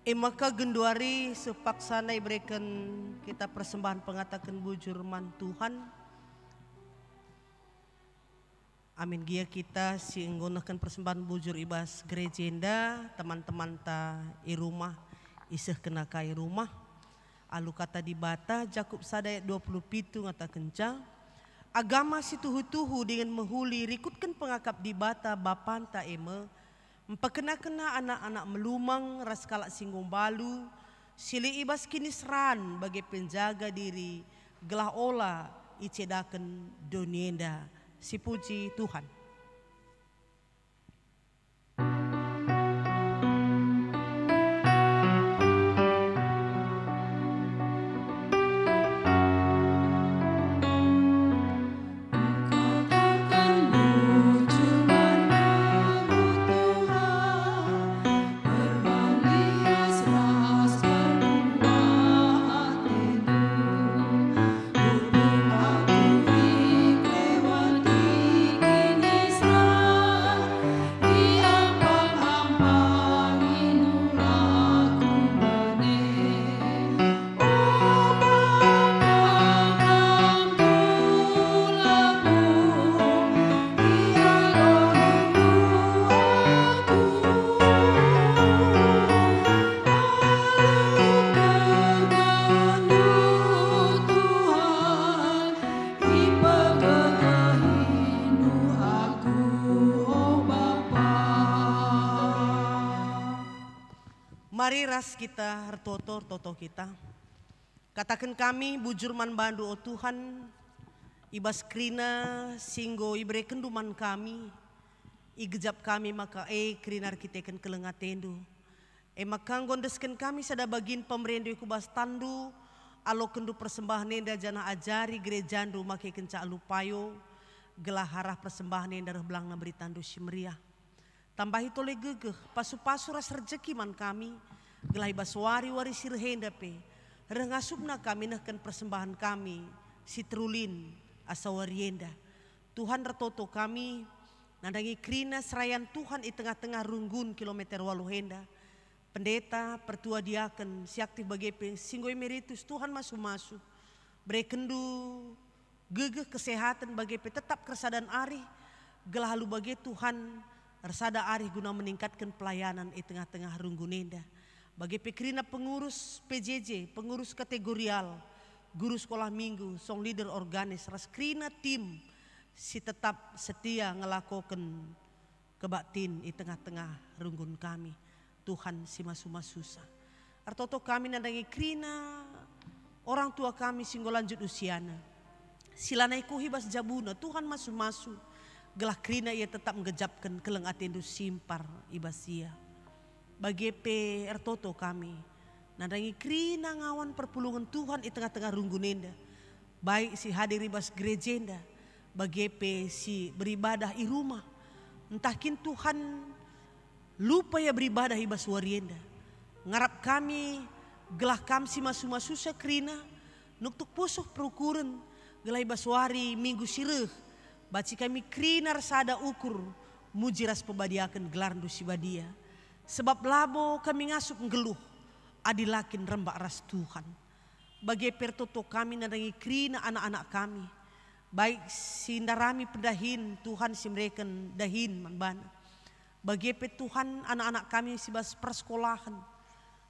Maka genduari sepaksana iberikan kita persembahan pengatakan bujur man Tuhan. Amin gia kita si nggunakan persembahan bujur ibas gerejenda teman-teman ta i rumah iseh kena kai rumah. Alu kata di bata Jakub sadaya 27 ngata kencang. Agama si tuhu-tuhu dengan menghuli rikutkan pengakap di bata bapanta eme. Empakena-kena anak-anak melumang raskala singgung balu. Sili ibas kini seran bagi penjaga diri. Gelah ola icedaken donienda. Si puji Tuhan. Mari ras kita hertoto kita. Katakan kami bujur man bandu o Tuhan. Ibas krina singgo ibre kenduman kami. Igejap kami maka krinar kita ken kelengatendu. Maka gondesken kami sada bagin pemerintah kubas tandu. Alo kendu persembahan nenda jana ajari gerejandu make kenca alupayo. Gelah harah persembahan nenda belang na beritandu simriah. Tambahi tole gegeh pasu-pasu ras rezeki man kami. Gelai baswari wari sirhenda pe. Rengasupna kami nahkan persembahan kami. Si terulin asa warienda. Tuhan retoto kami. Nandangi krina serayan Tuhan di tengah-tengah runggun kilometer waluhenda. Pendeta pertua diaken si aktif bagi pe. Singgo emeritus Tuhan masu-masu. Brekendu gegeh kesehatan bagi pe. Tetap kesadaan ari. Gelah halu bagi Tuhan. Resada ari guna meningkatkan pelayanan di tengah-tengah runggunenda. Bagi pekrina pengurus PJJ, pengurus kategorial, guru sekolah minggu, song leader organis, raskrina tim si tetap setia ngelakokan kebaktin di tengah-tengah runggun kami. Tuhan si masu-masusa. Artoto kami nandangi krina orang tua kami singgo lanjut usiana. Silanai kuhibas jabuna, Tuhan masu-masu. Gelah krina ia tetap menggejapkan keleng atendu simpar ibasia. Bagi pe ertoto kami. Nandangi krina ngawan perpulungan Tuhan di tengah-tengah runggunenda. Baik si hadir ibas gerejenda. Bagi pe si beribadah i rumah. Entahkin Tuhan lupa ya beribadah ibas warienda. Ngarap kami gelah kami si masu-masusa krina. Nuktuk pusuh perukuran. Gelah ibas wari minggu sireh. Baci kami krina rasada ukur. Mujiras pebadiakan gelar dusi badia. Sebab labo kami ngasup ngeluh. Adilakin rembak ras Tuhan. Bagi pertoto kami nandangi krina anak-anak kami. Baik sindarami pendahin Tuhan si mereken dahin manbana. Bagi Tuhan anak-anak kami si bas persekolahan.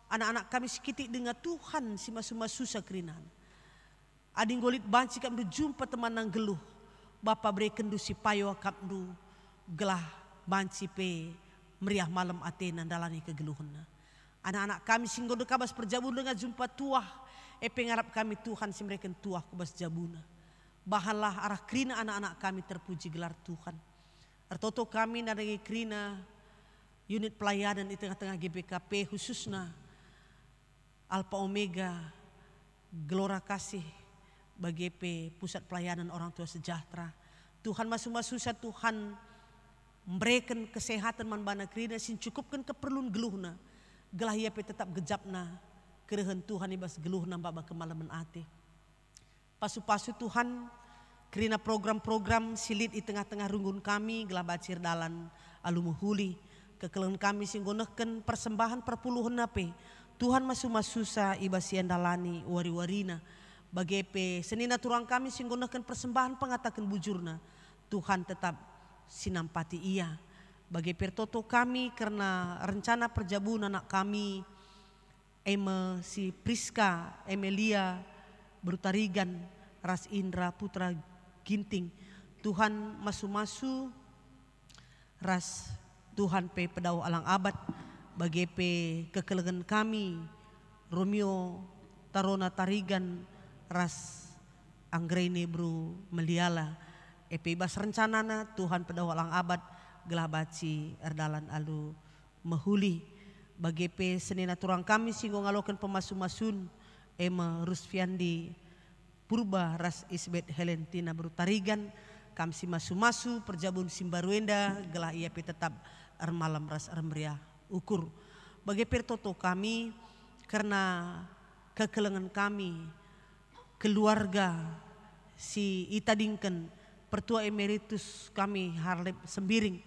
Anak-anak kami sekitik dengan Tuhan si masu-masusa krinan. Ading golit banci kami jumpa teman nang geluh. Bapa breken du si payo kapdu gelah banci pe meriah malam atena dalani kegeluhna. Anak-anak kami singgo dekabas perjabun dengan jumpa tuah. Pengarap kami Tuhan si mereka tuah kubas jabuna. Bahanlah arah krina anak-anak kami terpuji gelar Tuhan. Ertoto kami nadangi krina unit pelayanan di tengah-tengah GBKP khususnya Alpha Omega Gelora Kasih bagi pusat pelayanan orang tua sejahtera. Tuhan masu-masusa Tuhan memberikan kesehatan manbana krina sin cukupkan keperluan geluhna. Gelah ia tetap gejapna kerehen Tuhan ibas geluhna baba kemalaman ate. Pasu-pasu Tuhan kerina program-program silit di tengah-tengah runggun kami gelah bacir dalan alumuhuli. Kekelen kami singgonehken persembahan perpuluhan nape. Tuhan masu-masusa iba siandalani wari-warina. Bagepe senina turang kami singgunakan persembahan pengatakan bujurna. Tuhan tetap sinampati ia. Bagi pertoto kami karena rencana perjabun anak kami. Eme si Priska, Emelia, Brutarigan, Ras Indra, Putra Ginting. Tuhan masu-masu. Ras Tuhan pe pedau alang abad. Bagi pe kekelengan kami. Romeo, Tarona Tarigan, Ras Anggrene Bru Meliala. Epe bas rencanana Tuhan pedau alang abad. Gelah baci erdalan alu mehuli. Bagi pe senina turang kami singgo ngalokan pemasu-masun. Ema Rusfiandi Purba Ras Isbet Helentina Brutarigan. Kami si masu-masu perjabun Simbaruenda. Gelah ia pe tetap ermalam ras ermeriah ukur. Bagi pertoto kami karena kekelengan kami. Keluarga si Itadingken Pertua Emeritus kami Harlem Sembiring.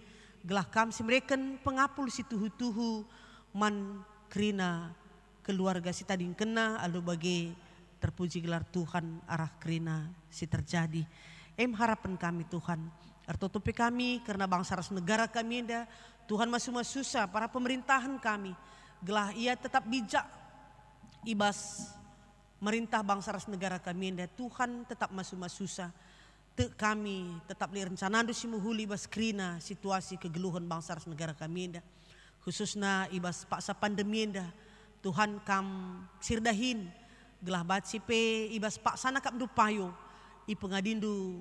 Gelah kami si mereken pengapul si tuhu-tuhu man krina keluarga si tading kena alu bagi terpuji gelar Tuhan arah krina si terjadi. Harapan kami Tuhan artotopi kami karena bangsa ras negara kami enda Tuhan masu-masusa para pemerintahan kami gelah ia tetap bijak ibas merintah bangsa ras negara kami enda Tuhan tetap masu-masusa kami tetap li rencanando si muhuli ibas krina situasi kegeluhan bangsa ras negara kami enda khususnya ibas paksa pandemi enda Tuhan kam sirdahin gelah baci pe ibas paksana kap dupayo i pengadindu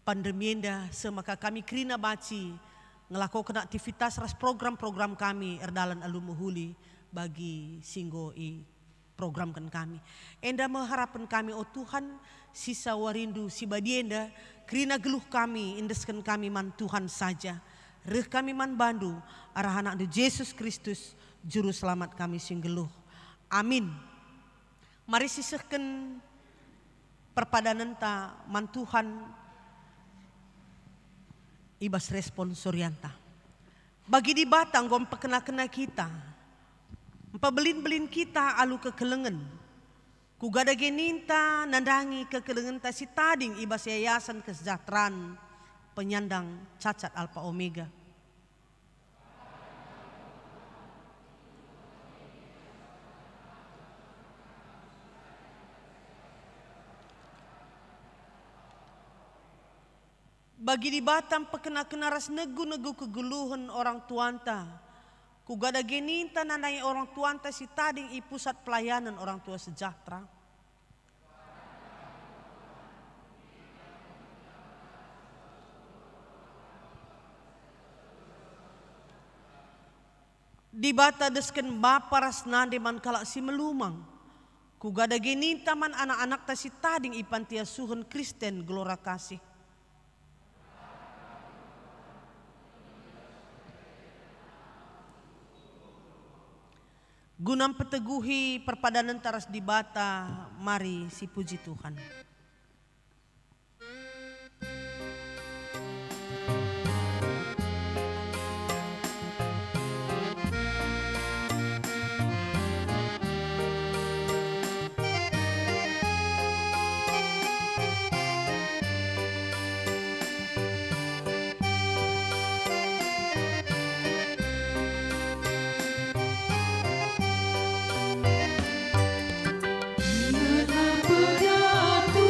pandemi enda semaka kami krina baci ngelakukan aktivitas ras program-program kami erdalan alu muhuli bagi singgo i programkan kami. Enda mengharapkan kami oh Tuhan sisa warindu si badienda krina geluh kami indeskan kami man Tuhan saja. Reh kami man bandu arah anak Yesus Kristus juru selamat kami sing geluh. Amin. Mari sisehkan perpadanan ta man Tuhan ibas respon Suryanta. Bagi di batang gom pekena-kena kita. Pebelin-belin kita alu kekelengan. Kugada geninta nandangi kekelengan ta si tading ibas yayasan kesejahteraan penyandang cacat alfa omega. Bagi di Batam pekena-kena ras negu-negu kegeluhan orang tuanta. Kugada geninta nanai orang tuanta si tading i pusat pelayanan orang tua sejahtera. Di bata desken bapa ras nande man kalak si melumang. Kugada geninta man anak-anak ta si tading i panti asuhan Kristen Gelora Kasih. Gunam peteguhi perpadanan taras di bata, mari si puji Tuhan. Ingatlah pada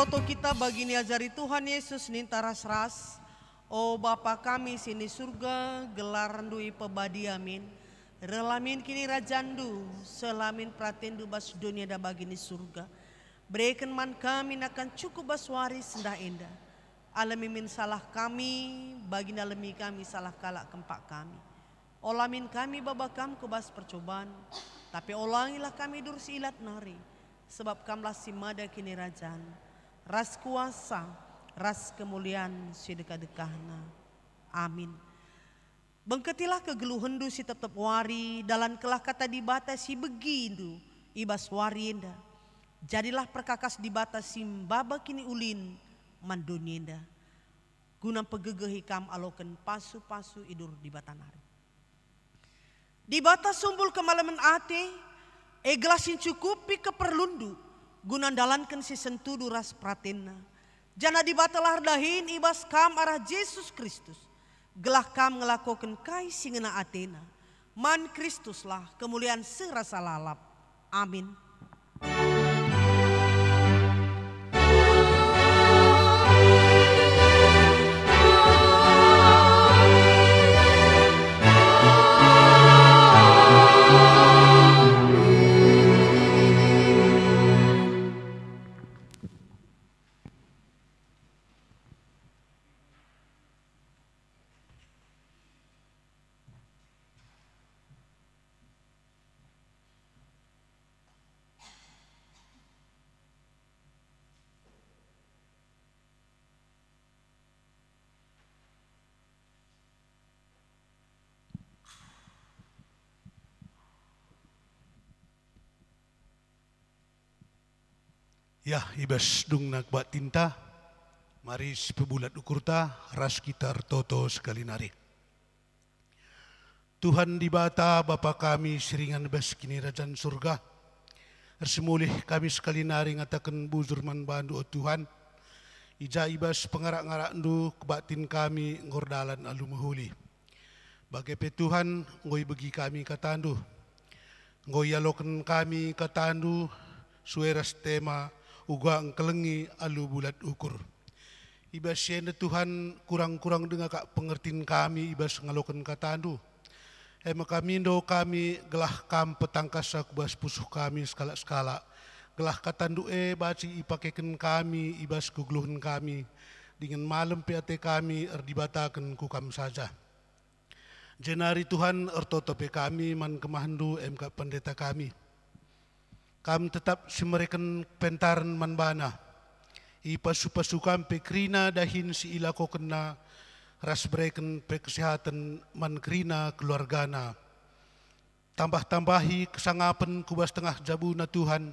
toto kita bagi ni ajari Tuhan Yesus ninta ras-ras. O Bapa kami sini surga, gelar ndui pebadi amin. Relamin kini rajandu, selamin pratendu bas dunia da bagi ni surga. Berikan man kami akan cukup bas waris sendah indah. Alamimin salah kami, bagi alami kami salah kalak kempak kami. Olamin kami babakam kubas percobaan, tapi olangilah kami dursi ilat nari. Sebab kamlah simada kini rajaan, ras kuasa, ras kemuliaan si dekah-dekahna. Amin. Bengketilah kegeluhendu si tetap wari, dalam kelah kata dibatasi begindu, ibas wari indah. Jadilah perkakas dibatasi mbaba kini ulin, manduninda. Guna pegegeh hikam aloken pasu-pasu idur di batanari. Di batas sumbul kemalaman ate, eglasin cukupi keperlundu, guna dalankan si sentudu ras pratena. Jana dibatalah dahin ibas kam arah Yesus Kristus. Gelah kam ngelakokan kai singena atena. Man Kristuslah kemuliaan serasa lalap. Amin. Ya, ibas dung nagbat tinta, mari sepebulat ukurta, ras kita toto sekali nari. Tuhan di bata Bapa kami seringan bes kini rajan surga. Ersemulih kami sekali nari ngatakan buzurman bandu o Tuhan. Ija ibas pengarak-ngarak ndu kebatin kami ngordalan alu mahuli. Bagai pe Tuhan ngoi bagi kami katandu. Ngoi alokan kami katandu sueras tema uga engkelengi alu bulat ukur. Ibas yenda Tuhan kurang-kurang dengar kak pengertiin kami ibas ngalokan katandu. Ema kami do kami gelah kam petangkas kubas pusuh kami skala-skala. Gelah katandu baci ipakekan kami ibas kugluhan kami. Dengan malam PAT kami erdibatakan kukam saja. Jenari Tuhan ertotope kami man kemahandu MK pendeta kami. Kam tetap simerikan pentaran manbana. Ipasu-pasukan pekrina dahin si ilako kena. Ras bereken pe kesehatan mankrina keluargana. Tambah-tambahi kesangapan kubas tengah jabuna Tuhan.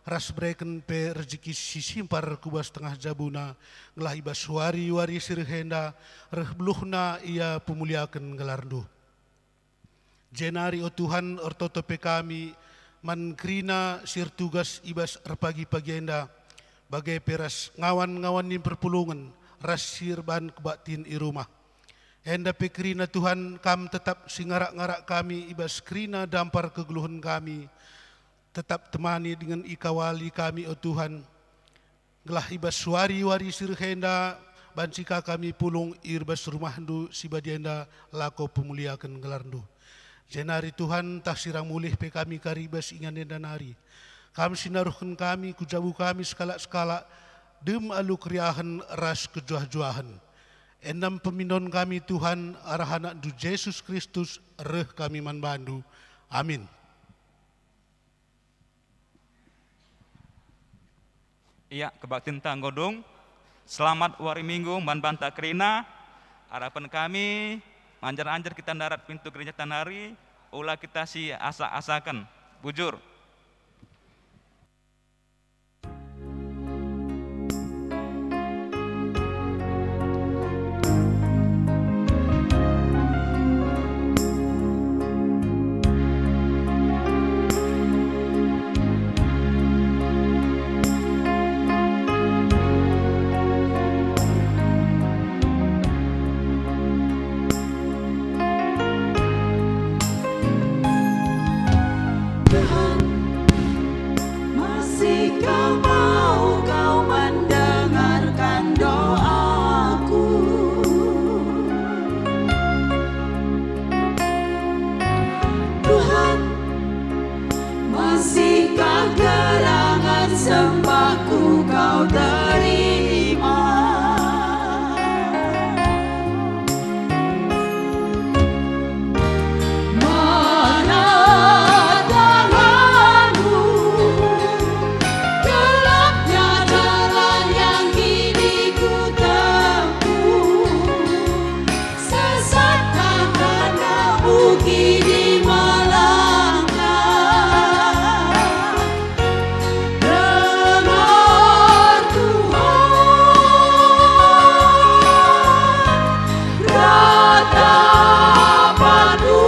Ras bereken pe rezeki si simpar kubas tengah jabuna. Ngelah ibas wari-wari sirhenda. Rehbluhna ia pemuliakan gelardu. Jenari o Tuhan ortotope kami. Mankrina sir tugas ibas erpagi-pagi enda bagai peras ngawan-ngawan ni perpulungan ras sir ban kebatin i rumah. Enda pekrina Tuhan kam tetap singarak-ngarak kami ibas krina dampar kegeluhan kami. Tetap temani dengan ikawali kami o Tuhan. Gelah ibas wari-wari sir henda bancika kami pulung irbas rumahdu si badienda lako pemuliakan gelardu. Jenari Tuhan tak sirang mulih pe kami karibas ingan danari. Kami sinaruhkan kami kujabu kami skala-skala dem alu kriahan ras kejuah-juahan. Enam peminon kami Tuhan arahanak du Yesus Kristus reh kami manbandu. Amin. Iya, kebaktin tanggodong. Selamat wari minggu manbanta kerina. Harapan kami anjar-anjar kita darat pintu gereja Tanari, ulah kita si asa-asakan, bujur. Tuhan terima. Mana tanganmu, gelapnya jalan yang kini ku tempuh, sesatkah handakmu kini melangkah. Dengar Tuhan ratapanmu.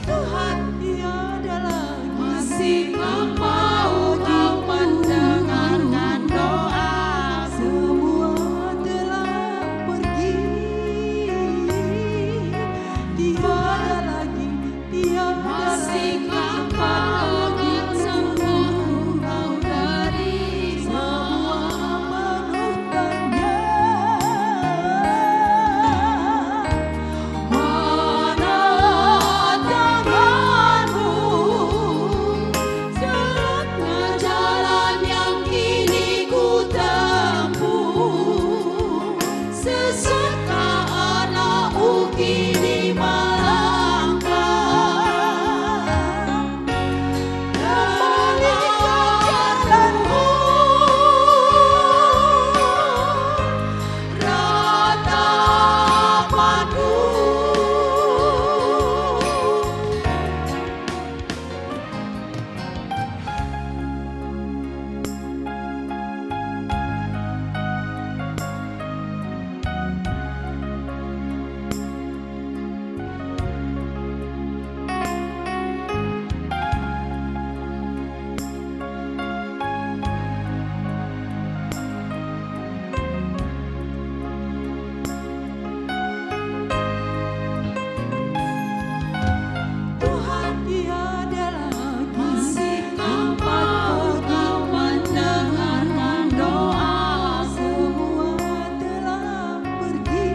Tuhan tiada lagi masih mau kau mendengarkan doa. Semua telah pergi, tiada lagi, tiada masih kau ingin sembuh kau dari semua penuh tanya. Mana tanganmu, gelapnya jalan yang kini ku tempuh, sesatkah anakmu kini melangkah. Balikan jalanmu, ratapanmu. Tuhan tiada lagi masih mau kau mendengarkan doa. Semua telah pergi,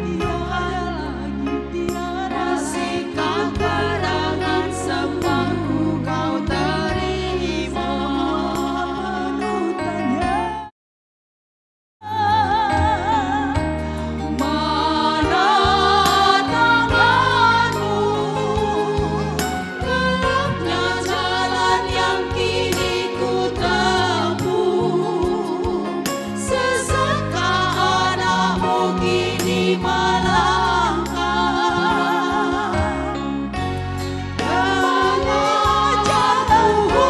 tiada lagi, tiada masihkah kerangan sembahku kau terima. Penuh tanya. Mana tanganmu, gelapnya jalan yang kini ku tempuh, sesatkah anakmu kini melangkah. Dengar jalanmu,